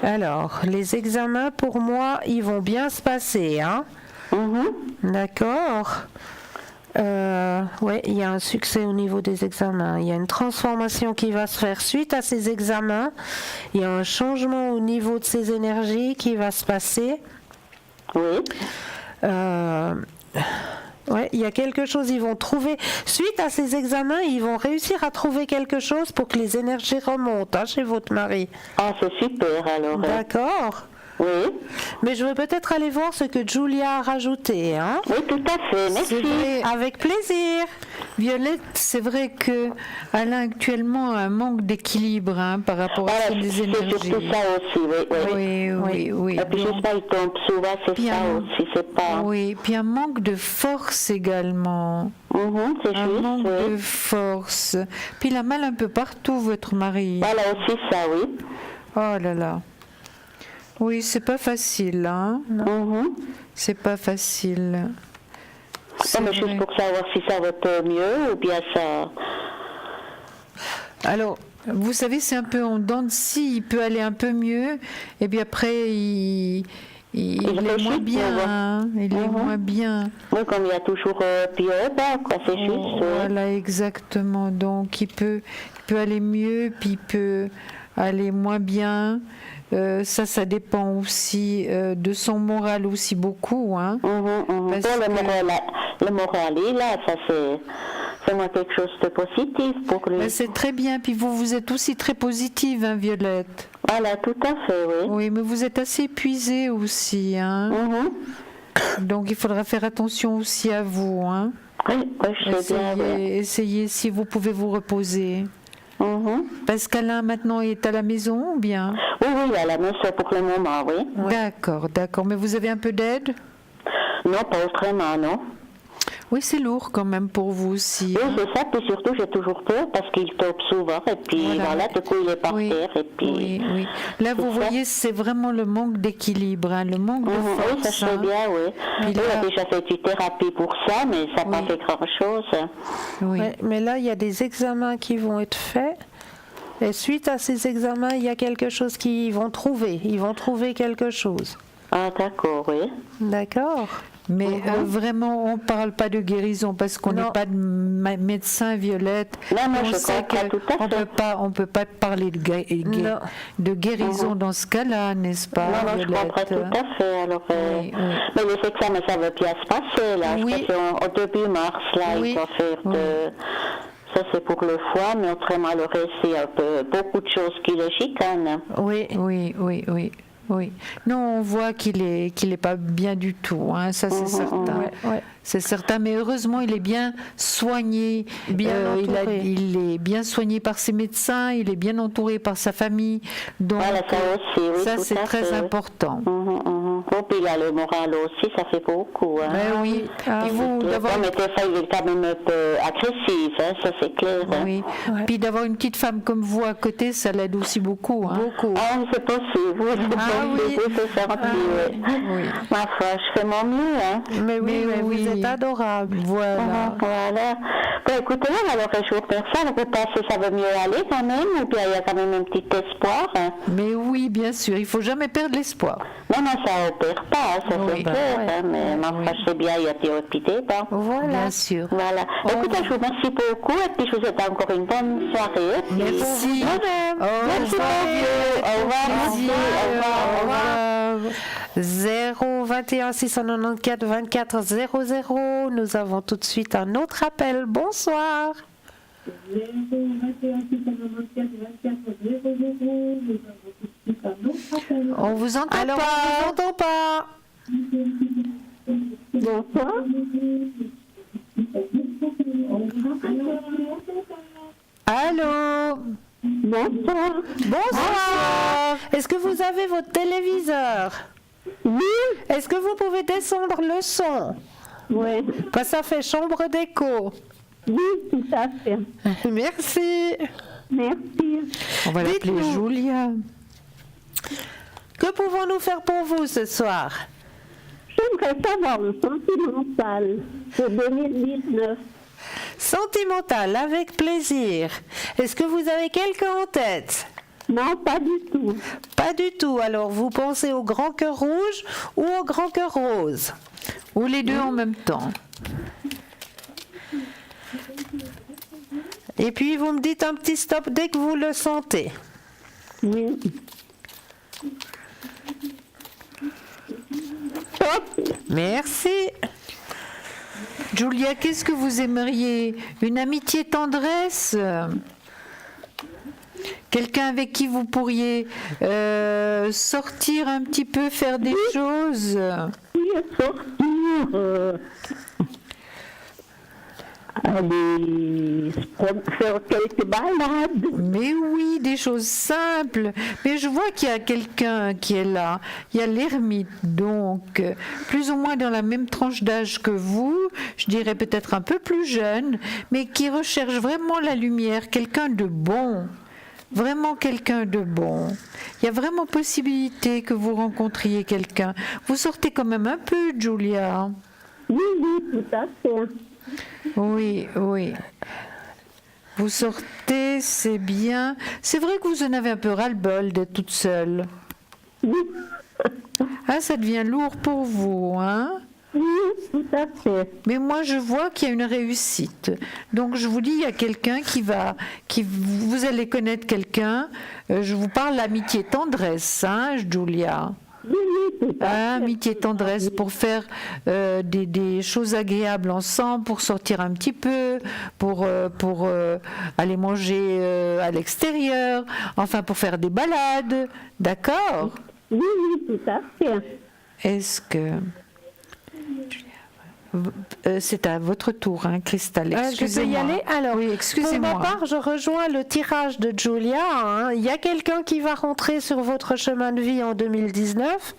Alors, les examens, pour moi, ils vont bien se passer, hein ? D'accord. Oui, il y a un succès au niveau des examens. Il y a une transformation qui va se faire suite à ces examens. Il y a un changement au niveau de ces énergies qui va se passer. Oui. Ouais, il y a quelque chose, ils vont trouver, suite à ces examens, ils vont réussir à trouver quelque chose pour que les énergies remontent chez votre mari. Ah, c'est super alors. D'accord. Oui. Mais je veux peut-être aller voir ce que Julia a rajouté. Hein. Oui, tout à fait, merci. Avec plaisir. Violette, c'est vrai que Alain actuellement a un manque d'équilibre par rapport à ses énergies. C'est surtout ça aussi, oui. Et puis juste il tombe souvent, c'est ça aussi, c'est pas... Oui, puis un manque de force également. C'est un juste, manque de force. Puis il a mal un peu partout, votre mari. Voilà aussi ça, oui. Oh là là. Oui, c'est pas facile, hein. C'est pas facile. Mais juste pour savoir si ça va un peu mieux ou bien ça... Alors, vous savez, c'est un peu en dents de scie. Il peut aller un peu mieux, et puis après, il est moins bien. Hein. Il est moins bien. Oui, comme il y a toujours pire, quoi, c'est juste... Voilà, exactement. Donc, il peut aller mieux, puis il peut aller moins bien. Ça dépend aussi de son moral aussi beaucoup. Hein, le moral, là, ça c'est moi quelque chose de positif pour lui. Ben, c'est très bien, puis vous êtes aussi très positive, hein, Violette. Voilà, tout à fait, oui. Oui, mais vous êtes assez épuisée aussi. Hein. Donc il faudra faire attention aussi à vous. Hein. Oui, je sais bien. Oui. Essayez si vous pouvez vous reposer. Parce qu'Alain maintenant est à la maison ou bien ? Oui, à la maison pour le moment, oui. D'accord. Mais vous avez un peu d'aide ? Non, pas autrement, non. Oui, c'est lourd quand même pour vous aussi. Oui, c'est ça, puis surtout j'ai toujours peur parce qu'il tombe souvent, et puis voilà, du coup il est par terre, et puis... Oui. Là, vous voyez, c'est vraiment le manque d'équilibre, hein, le manque de force. Oui, ça se fait bien, oui. Il a déjà fait une thérapie pour ça, mais ça n'a pas fait grand-chose. Oui. Mais là, il y a des examens qui vont être faits. Et suite à ces examens, il y a quelque chose qu'ils vont trouver. Ils vont trouver quelque chose. Ah, d'accord, oui. D'accord. Mais vraiment, on ne parle pas de guérison parce qu'on n'est pas de médecin, Violette. Non, on je sait comprends tout à fait. On peut pas parler de guérison dans ce cas-là, n'est-ce pas, Non, je comprends tout à fait. Alors, mais les examens, ça va bien se passer, là. Je crois qu'au début mars, là, ils vont faire de... Ça, c'est pour le foie, mais autrement, le reste, c'est un peu beaucoup de choses qui le chicanent. Oui. Non, on voit qu'il est pas bien du tout, hein, ça c'est certain. C'est certain, mais heureusement il est bien soigné, il est bien soigné par ses médecins, il est bien entouré par sa famille. Donc ça c'est très important. Puis il a le moral aussi, ça fait beaucoup. Hein. Oui. Mais des fois il est quand même un peu agressif, hein, ça c'est clair. Oui. Puis d'avoir une petite femme comme vous à côté, ça l'aide aussi beaucoup. Hein. Ah, c'est possible. Ma foi, je fais mon mieux. Hein. Mais vous êtes adorable. Voilà. Bon, écoutez, alors je vous remercie. Vous pensez que ça va mieux aller quand même, ou bien il y a quand même un petit espoir? Hein. Mais oui, bien sûr, il ne faut jamais perdre l'espoir. Non, ça ne perd pas, ça c'est clair. Mais ma foi, je sais bien, il y a des hôpitaux. Voilà. Bien sûr. Voilà. Écoutez, je vous remercie beaucoup, et puis je vous souhaite encore une bonne soirée. Merci. Merci beaucoup. Au revoir. 021 694 24 00. Nous avons tout de suite un autre appel. Bonsoir. 021 694 24 00. On vous entend pas. On vous entend pas. Bonsoir. Allô. Bonsoir. Bonsoir. Est-ce que vous avez votre téléviseur? Oui. Est-ce que vous pouvez descendre le son? Oui. Parce que ça fait chambre d'écho. Oui, tout à fait. Merci. Merci. On va l'appeler Julia. Que pouvons-nous faire pour vous ce soir? J'aimerais savoir le sentimental pour 2019. Sentimental, avec plaisir. Est-ce que vous avez quelqu'un en tête? Non, pas du tout. Pas du tout. Alors, vous pensez au grand cœur rouge ou au grand cœur rose? Ou les deux en même temps? Et puis, vous me dites un petit stop dès que vous le sentez. Oui. Stop. Merci. Julia, qu'est-ce que vous aimeriez? Une amitié tendresse? Quelqu'un avec qui vous pourriez sortir un petit peu, faire des choses? Oui, sortir. Aller faire quelques balades. Mais oui, des choses simples. Mais je vois qu'il y a quelqu'un qui est là. Il y a l'ermite, donc plus ou moins dans la même tranche d'âge que vous, je dirais peut-être un peu plus jeune, mais qui recherche vraiment la lumière, quelqu'un de bon. Vraiment quelqu'un de bon. Il y a vraiment possibilité que vous rencontriez quelqu'un. Vous sortez quand même un peu, Julia. Oui, tout à fait. Oui. Vous sortez, c'est bien. C'est vrai que vous en avez un peu ras-le-bol d'être toute seule. Oui. Ah, ça devient lourd pour vous, hein? Oui, tout à fait. Mais moi, je vois qu'il y a une réussite. Donc, je vous dis, il y a quelqu'un vous allez connaître quelqu'un. Je vous parle d'amitié tendresse, hein, Julia? Oui, amitié tendresse pour faire des choses agréables ensemble, pour sortir un petit peu, pour aller manger à l'extérieur, enfin pour faire des balades, d'accord? Oui, tout à fait. Est-ce que... C'est à votre tour, hein, Christelle. Excusez-moi. Je peux y aller? Alors, oui, excusez-moi. Pour ma part, je rejoins le tirage de Julia. Hein. Il y a quelqu'un qui va rentrer sur votre chemin de vie en 2019.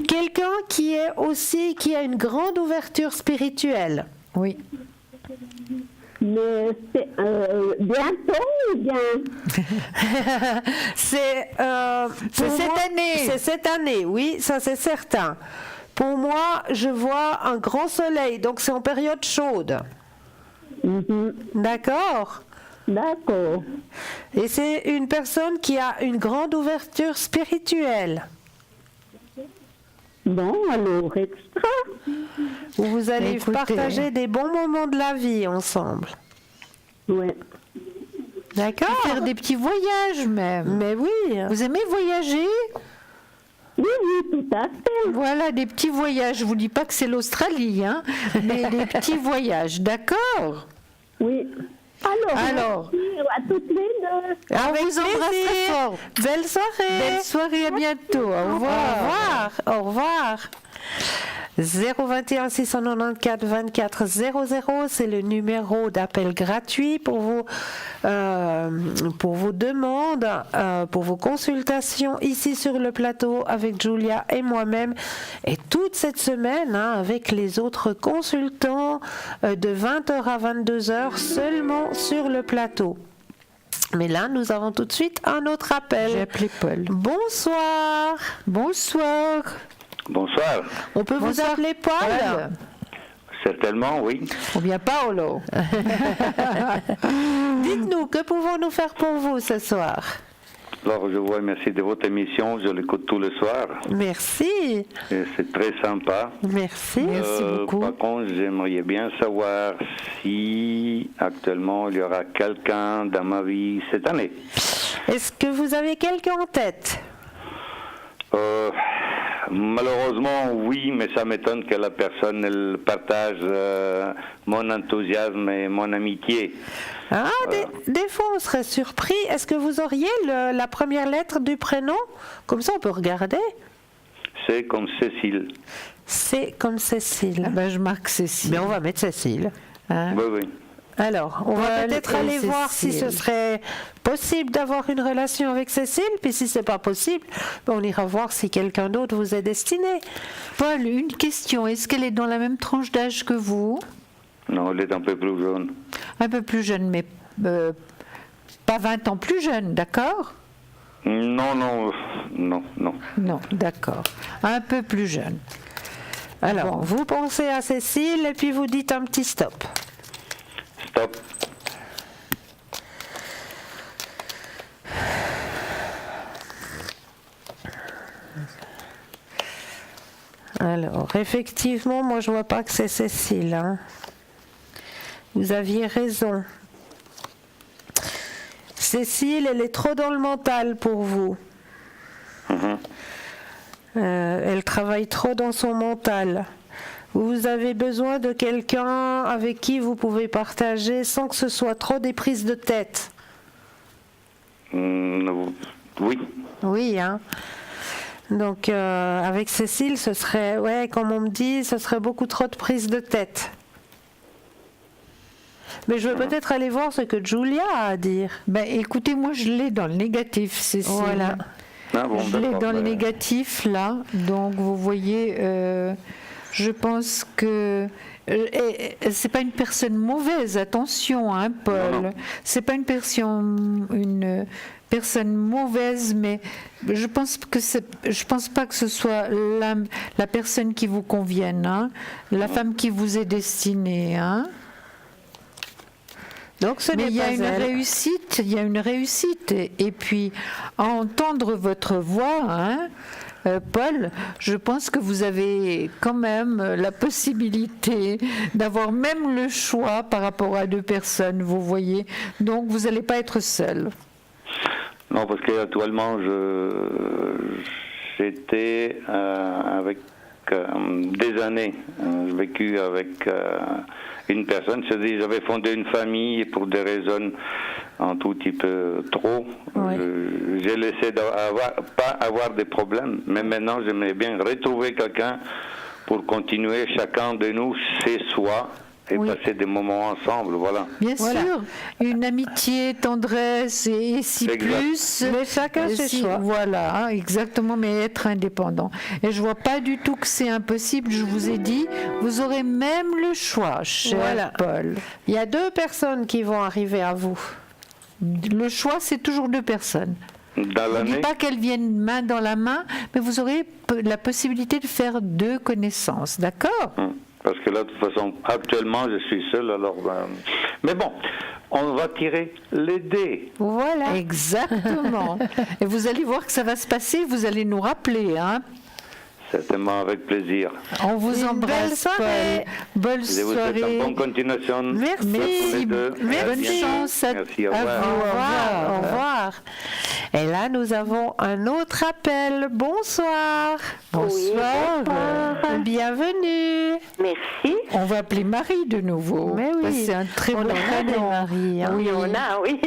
Quelqu'un qui a une grande ouverture spirituelle. Oui. Mais c'est bientôt ou bien? C'est cette année. C'est cette année, oui, ça c'est certain. Pour moi, je vois un grand soleil, donc c'est en période chaude. D'accord? D'accord. Et c'est une personne qui a une grande ouverture spirituelle. Bon, alors, extra. Vous allez partager des bons moments de la vie ensemble. Oui. D'accord. Faire des petits voyages même. Mais oui. Vous aimez voyager? Oui, tout à fait. Voilà, des petits voyages. Je vous dis pas que c'est l'Australie, hein, mais des petits voyages, d'accord? Oui. Alors, à toutes les deux. Avec vous embrasse très fort. Belle soirée. Belle soirée, à bientôt. Au revoir. Au revoir. 021 694 24 00, c'est le numéro d'appel gratuit pour vos demandes, pour vos consultations ici sur le plateau avec Julia et moi-même, et toute cette semaine avec les autres consultants de 20h à 22h seulement sur le plateau. Mais là, nous avons tout de suite un autre appel. J'ai appelé Paul. Bonsoir. Bonsoir. Bonsoir. On peut vous appeler Paul? Certainement, oui. Ou bien Paolo. Dites-nous, que pouvons-nous faire pour vous ce soir? Alors, je vous remercie de votre émission. Je l'écoute tout le soir. Merci. Et c'est très sympa. Merci. Merci beaucoup. Par contre, j'aimerais bien savoir si actuellement il y aura quelqu'un dans ma vie cette année. Est-ce que vous avez quelqu'un en tête? Malheureusement, oui, mais ça m'étonne que la personne elle partage mon enthousiasme et mon amitié. Ah, des fois, on serait surpris. Est-ce que vous auriez la première lettre du prénom? Comme ça, on peut regarder. C'est comme Cécile. C'est comme Cécile. Ah ben, je marque Cécile. Mais on va mettre Cécile. Hein? Oui, oui. Alors, on va peut-être aller voir si ce serait possible d'avoir une relation avec Cécile, puis si c'est pas possible, on ira voir si quelqu'un d'autre vous est destiné. Paul, une question, est-ce qu'elle est dans la même tranche d'âge que vous? Non, elle est un peu plus jeune. Un peu plus jeune, mais pas 20 ans plus jeune, d'accord? Non, d'accord. Un peu plus jeune. Alors, vous pensez à Cécile et puis vous dites un petit stop. Stop. Alors, effectivement, moi je vois pas que c'est Cécile. Hein. Vous aviez raison. Cécile, elle est trop dans le mental pour vous. Elle travaille trop dans son mental. Vous avez besoin de quelqu'un avec qui vous pouvez partager sans que ce soit trop des prises de tête. Oui. Oui, hein. Donc, avec Cécile, ce serait, comme on me dit, ce serait beaucoup trop de prises de tête. Mais je vais peut-être aller voir ce que Julia a à dire. Ben, écoutez, moi, je l'ai dans le négatif, Cécile. Voilà. Je l'ai dans le négatif, là. Donc, vous voyez... je pense que c'est pas une personne mauvaise, attention, hein, Paul. C'est pas une personne mauvaise, mais je pense pas que ce soit la personne qui vous convienne, hein, la femme qui vous est destinée, hein. Donc mais il y a une réussite, et puis à entendre votre voix, hein. Paul, je pense que vous avez quand même la possibilité d'avoir même le choix par rapport à deux personnes, vous voyez. Donc, vous n'allez pas être seul. Non, parce qu'actuellement, j'étais avec des années. J'ai vécu avec une personne. C'est-à-dire, j'avais fondé une famille et pour des raisons un tout petit peu trop, j'ai laissé pas avoir des problèmes. Mais maintenant, j'aimerais bien retrouver quelqu'un pour continuer chacun de nous chez soi et passer des moments ensemble, voilà. Bien sûr, une amitié, tendresse et si plus. Mais chacun ses choix. Voilà, exactement, mais être indépendant. Et je vois pas du tout que c'est impossible, je vous ai dit, vous aurez même le choix, cher Paul. Il y a 2 personnes qui vont arriver à vous. Le choix, c'est toujours 2 personnes. Je ne dis pas qu'elles viennent main dans la main, mais vous aurez la possibilité de faire 2 connaissances, d'accord? Parce que là, de toute façon, actuellement, je suis seul, alors... Mais bon, on va tirer les dés. Voilà. Exactement. Et vous allez voir que ça va se passer, vous allez nous rappeler, hein. Certainement, avec plaisir. On vous embrasse, Paul. Bonne soirée. Bonne continuation. Merci. Bonne chance à Merci, au vous. Au revoir. Et là, nous avons un autre appel. Bonsoir. Bonsoir. Bienvenue. Merci. On va appeler Marie de nouveau. Mais oui. C'est un très bon prénom. Marie. Hein. Oui, on a, oui.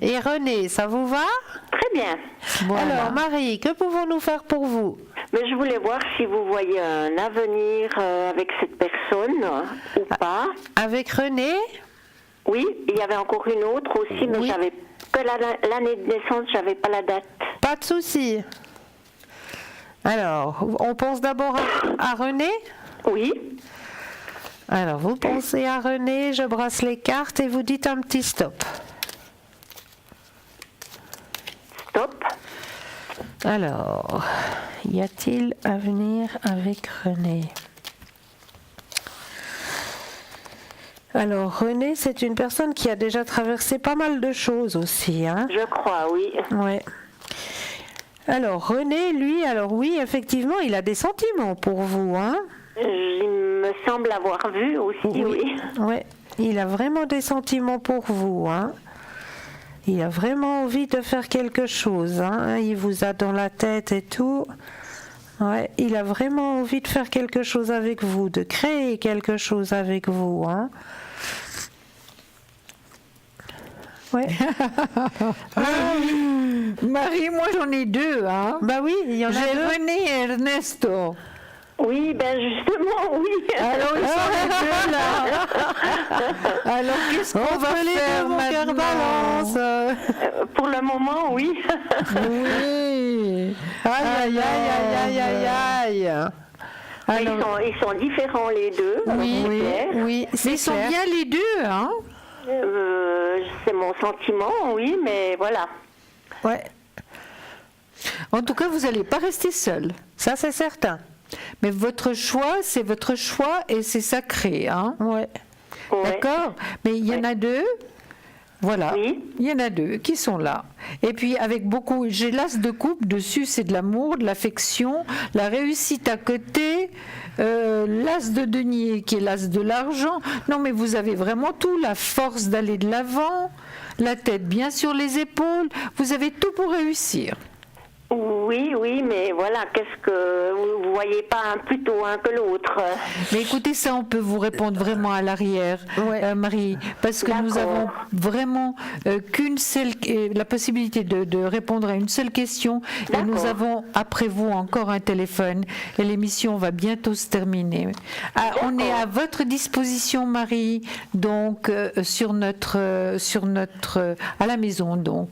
Et René, ça vous va? Très bien. Voilà. Alors, Marie, que pouvons-nous faire pour vous? Mais je voulais voir si vous voyez un avenir avec cette personne ou pas. Avec René? Oui, il y avait encore une autre aussi, mais j'avais que l'année de naissance, j'avais pas la date. Pas de souci. Alors, on pense d'abord à René? Oui. Alors, vous pensez à René, je brasse les cartes et vous dites un petit stop. Stop. Alors, y a-t-il avenir avec René? Alors, René, c'est une personne qui a déjà traversé pas mal de choses aussi, hein? Je crois, oui. Ouais. Alors, René, lui, oui, effectivement, il a des sentiments pour vous, hein? Il me semble avoir vu aussi, oui. Ouais, il a vraiment des sentiments pour vous, hein? Il a vraiment envie de faire quelque chose, hein? Il vous a dans la tête et tout. Ouais, il a vraiment envie de faire quelque chose avec vous, de créer quelque chose avec vous, hein? Ouais. Marie, moi j'en ai 2, hein? Bah oui, il y en a 2. J'ai René et Ernesto. Oui, ben justement, oui. Alors ils sont les 2 là. Alors qu'est-ce qu'on va faire maintenant? Pour le moment, oui. Oui. Aïe, aïe, aïe, aïe, aïe, aïe. Alors, ils sont différents les 2. Oui. Ils sont bien les 2, hein? C'est mon sentiment, oui, mais voilà. Ouais. En tout cas, vous n'allez pas rester seul. Ça, c'est certain. Mais votre choix, c'est votre choix et c'est sacré, hein? Ouais. D'accord? Mais il y en a 2. Voilà, il y en a 2 qui sont là. Et puis avec beaucoup, j'ai l'as de coupe, dessus c'est de l'amour, de l'affection, la réussite à côté, l'as de denier qui est l'as de l'argent. Non mais vous avez vraiment tout, la force d'aller de l'avant, la tête bien sur les épaules, vous avez tout pour réussir. Oui, mais voilà, qu'est-ce que vous voyez pas plutôt un que l'autre? Mais écoutez, ça, on peut vous répondre vraiment à l'arrière, Marie, parce que nous avons vraiment qu'une seule, la possibilité de répondre à une seule question, et nous avons après vous encore un téléphone, et l'émission va bientôt se terminer. On est à votre disposition, Marie, donc sur notre à la maison, donc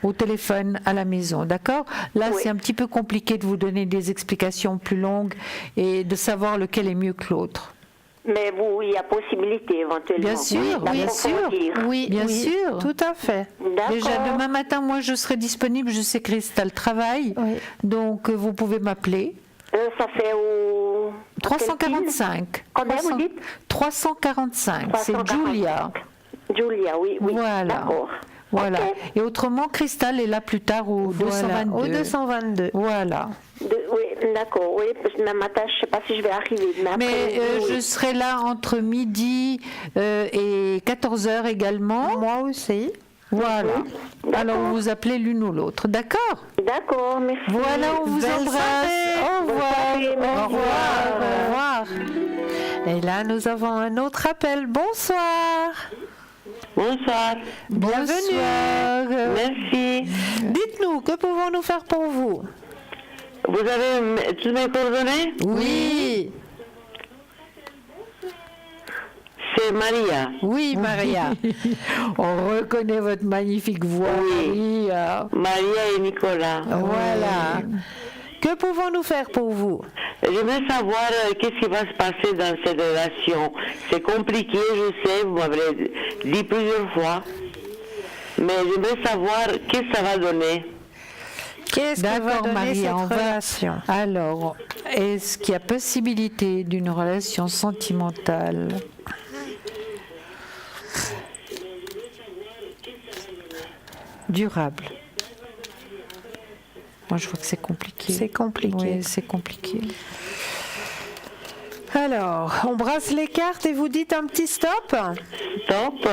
au téléphone à la maison, d'accord? Là, c'est un petit peu compliqué de vous donner des explications plus longues et de savoir lequel est mieux que l'autre. Mais vous, il y a possibilité éventuellement. Bien sûr, bien sûr. Oui, bien sûr. Tout à fait. Déjà demain matin, moi, je serai disponible. Je sais que Christelle travaille, donc vous pouvez m'appeler. Ça fait au 345. Combien vous dites? 345. C'est Julia. Julia, oui. Voilà. D'accord. Voilà. Okay. Et autrement, Christelle est là plus tard au 222. Au 222. Voilà. Oui, d'accord. Oui, parce que demain matin, je ne sais pas si je vais arriver. Mais je serai là entre midi et 14h également. Moi aussi. Voilà. Alors, vous appelez l'une ou l'autre. D'accord? D'accord, merci. Voilà, on vous embrasse. Au revoir. Au revoir. Au revoir. Et là, nous avons un autre appel. Bonsoir. Bonsoir. Bienvenue. Merci. Dites-nous, que pouvons-nous faire pour vous? Vous avez toutes mes coordonnées? Oui. C'est Maria. Oui, Maria. On reconnaît votre magnifique voix, Maria. Maria et Nicolas. Voilà. Que pouvons-nous faire pour vous? J'aimerais savoir qu'est-ce qui va se passer dans cette relation. C'est compliqué, je sais, vous m'avez dit plusieurs fois. Mais j'aimerais savoir qu'est-ce que ça va donner. Qu'est-ce que va donner Maria, cette relation? Alors, est-ce qu'il y a possibilité d'une relation sentimentale? Durable. Moi, je vois que c'est compliqué. C'est compliqué. Oui, c'est compliqué. Alors, on brasse les cartes et vous dites un petit stop? Stop.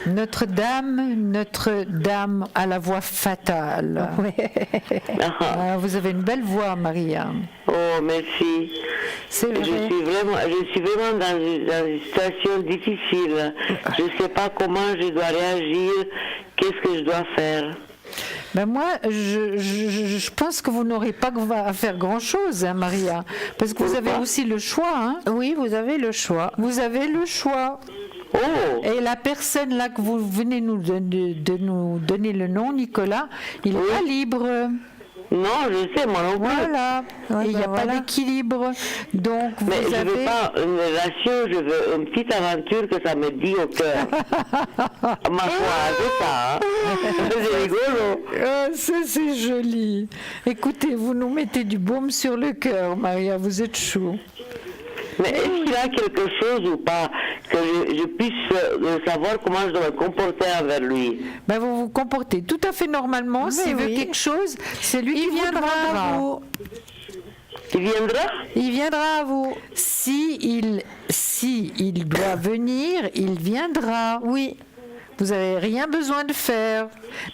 Notre-Dame à la voix fatale. Ah, vous avez une belle voix, Maria. Oh, merci. C'est vrai. Je suis vraiment dans une situation difficile. Je ne sais pas comment je dois réagir, qu'est-ce que je dois faire. Ben moi, je pense que vous n'aurez pas à faire grand-chose, hein, Maria, parce que vous avez aussi le choix. Hein. Oui, vous avez le choix. Vous avez le choix. Oh. Et la personne là que vous venez de nous donner le nom, Nicolas, il n'est pas libre. Non, je sais, moi non plus. Voilà. Et il n'y a pas d'équilibre. Donc, mais vous je avez... ne veux pas une relation, je veux une petite aventure que ça me dit au cœur. Ma foi, c'est ça. Hein. C'est rigolo. Oh, ça, c'est joli. Écoutez, vous nous mettez du baume sur le cœur, Maria, vous êtes chou. Mais est-ce qu'il y a quelque chose ou pas que je puisse savoir comment je dois me comporter envers lui? Ben vous vous comportez tout à fait normalement. S'il veut quelque chose, c'est lui qui viendra à vous. Il viendra? Il viendra à vous. Si il doit venir, il viendra. Oui. Vous n'avez rien besoin de faire.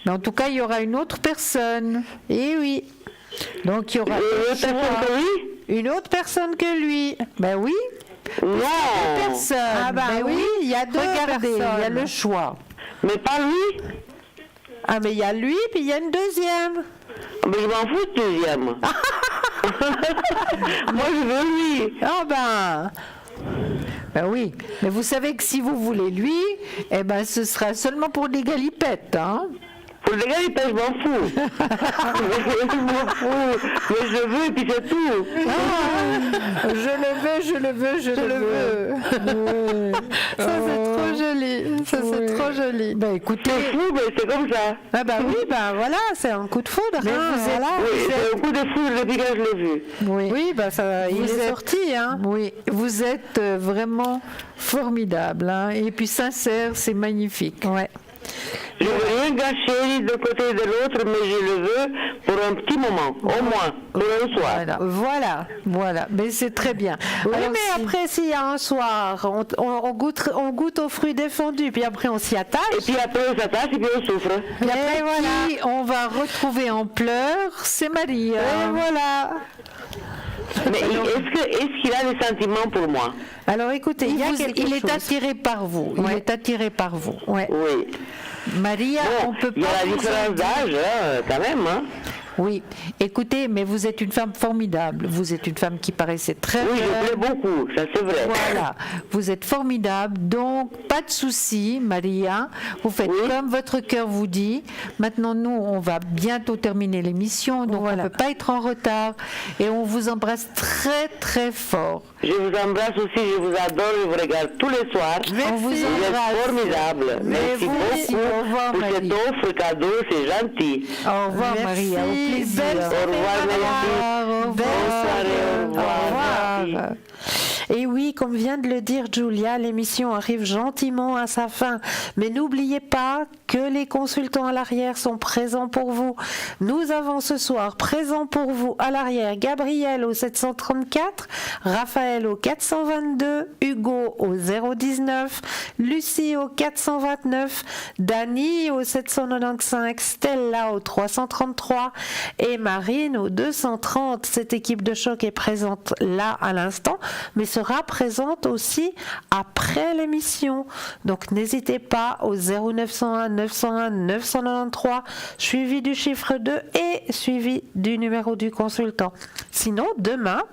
Mais en tout cas, il y aura une autre personne. Et oui. Donc il y aura une autre personne que lui. Ben oui. Non. Deux personnes. Ah ben oui, il y a deux Regardez, personnes. il y a le choix. Mais pas lui. Ah mais il y a lui, puis il y a une deuxième. Mais je m'en fous de deuxième. Moi je veux lui. Ah ben oui. Mais vous savez que si vous voulez lui, eh ben ce sera seulement pour des galipettes, hein. Pour les gars, je m'en fous. Je m'en fous. Mais je veux et puis c'est tout. Je le veux. Ouais. Ça c'est trop joli. Ça c'est trop joli. Ben écoutez. C'est fou, mais c'est comme ça. Ah bah oui, ben voilà, c'est un coup de foudre. Mais hein, vous êtes... voilà. Oui, c'est un coup de foudre depuis que je l'ai vu. Oui, ben ça, il est sorti. Hein. Oui, vous êtes vraiment formidable. Hein, et puis sincère, c'est magnifique. Ouais. Je ne veux rien gâcher ni d'un côté ni de l'autre, mais je le veux pour un petit moment, au moins, pour un soir. Voilà. Mais c'est très bien. Oui, alors, mais après, s'il y a un soir, on goûte aux fruits défendus, puis après on s'y attache. Et puis après on s'attache et puis on souffre. Et après, qui on va retrouver en pleurs, c'est Maria. Et voilà. Mais est-ce qu'il a des sentiments pour moi? Alors écoutez, il est attiré par vous. Ouais. Il est attiré par vous. Ouais. Oui. Maria, on peut pas. Il y a la différence d'âge, quand même. Hein. Oui, écoutez, mais vous êtes une femme formidable. Vous êtes une femme qui paraissait très Oui, jeune. je plais beaucoup, ça c'est vrai. Voilà, vous êtes formidable, donc pas de souci, Maria. Vous faites comme votre cœur vous dit. Maintenant, nous, on va bientôt terminer l'émission, donc on ne peut pas être en retard. Et on vous embrasse très, très fort. Je vous embrasse aussi, je vous adore, je vous regarde tous les soirs. Merci. On vous embrasse. Vous êtes formidable. Merci beaucoup. Au revoir, pour cette offre cadeau, c'est gentil. Au revoir, Maria. Au plaisir. Au revoir, Bonne soirée. Au revoir. Et oui, comme vient de le dire Julia, l'émission arrive gentiment à sa fin. Mais n'oubliez pas que les consultants à l'arrière sont présents pour vous. Nous avons ce soir présent pour vous à l'arrière Gabriel au 734, Raphaël au 422, Hugo au 019, Lucie au 429, Dani au 795, Stella au 333 et Marine au 230. Cette équipe de choc est présente là à l'instant, mais sera présente aussi après l'émission. Donc n'hésitez pas au 0901 901 993 suivi du chiffre 2 et suivi du numéro du consultant. Sinon, demain,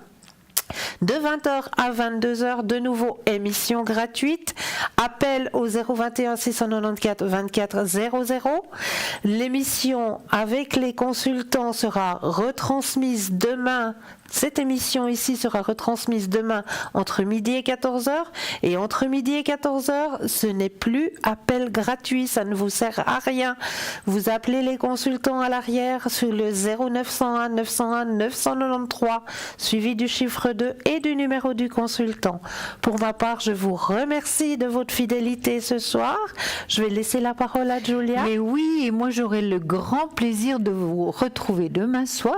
de 20h à 22h, de nouveau émission gratuite. Appel au 021 694 24 00. L'émission avec les consultants sera retransmise demain. Cette émission ici sera retransmise demain entre midi et 14h. Et entre midi et 14h, ce n'est plus appel gratuit, ça ne vous sert à rien. Vous appelez les consultants à l'arrière sur le 0901 901 993, suivi du chiffre 2 et du numéro du consultant. Pour ma part, je vous remercie de votre fidélité ce soir. Je vais laisser la parole à Julia. Mais oui, et moi j'aurai le grand plaisir de vous retrouver demain soir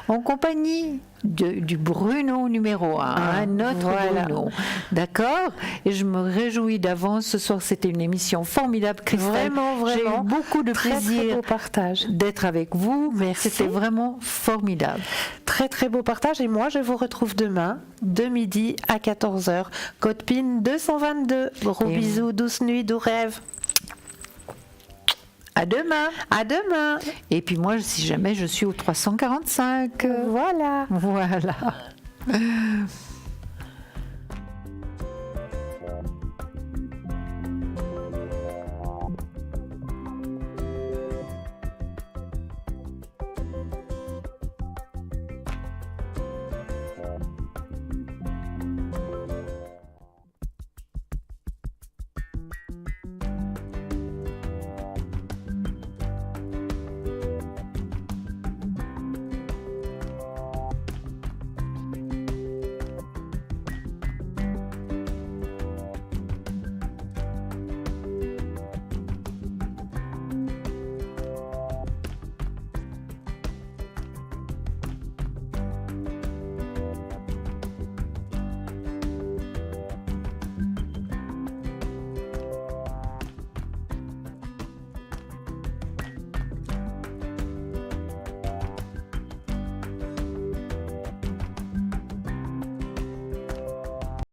en compagnie du Bruno numéro 1, notre Bruno. D'accord? Et je me réjouis d'avance. Ce soir, c'était une émission formidable, Christelle. Vraiment. J'ai eu beaucoup de plaisir très beau partage d'être avec vous. Merci. C'était vraiment formidable. Très, très beau partage. Et moi, je vous retrouve demain, de midi à 14h. Code PIN 222. Gros bisous, douce nuit, doux rêve. À demain. À demain. Et puis moi, si jamais je suis au 345. Voilà. Voilà.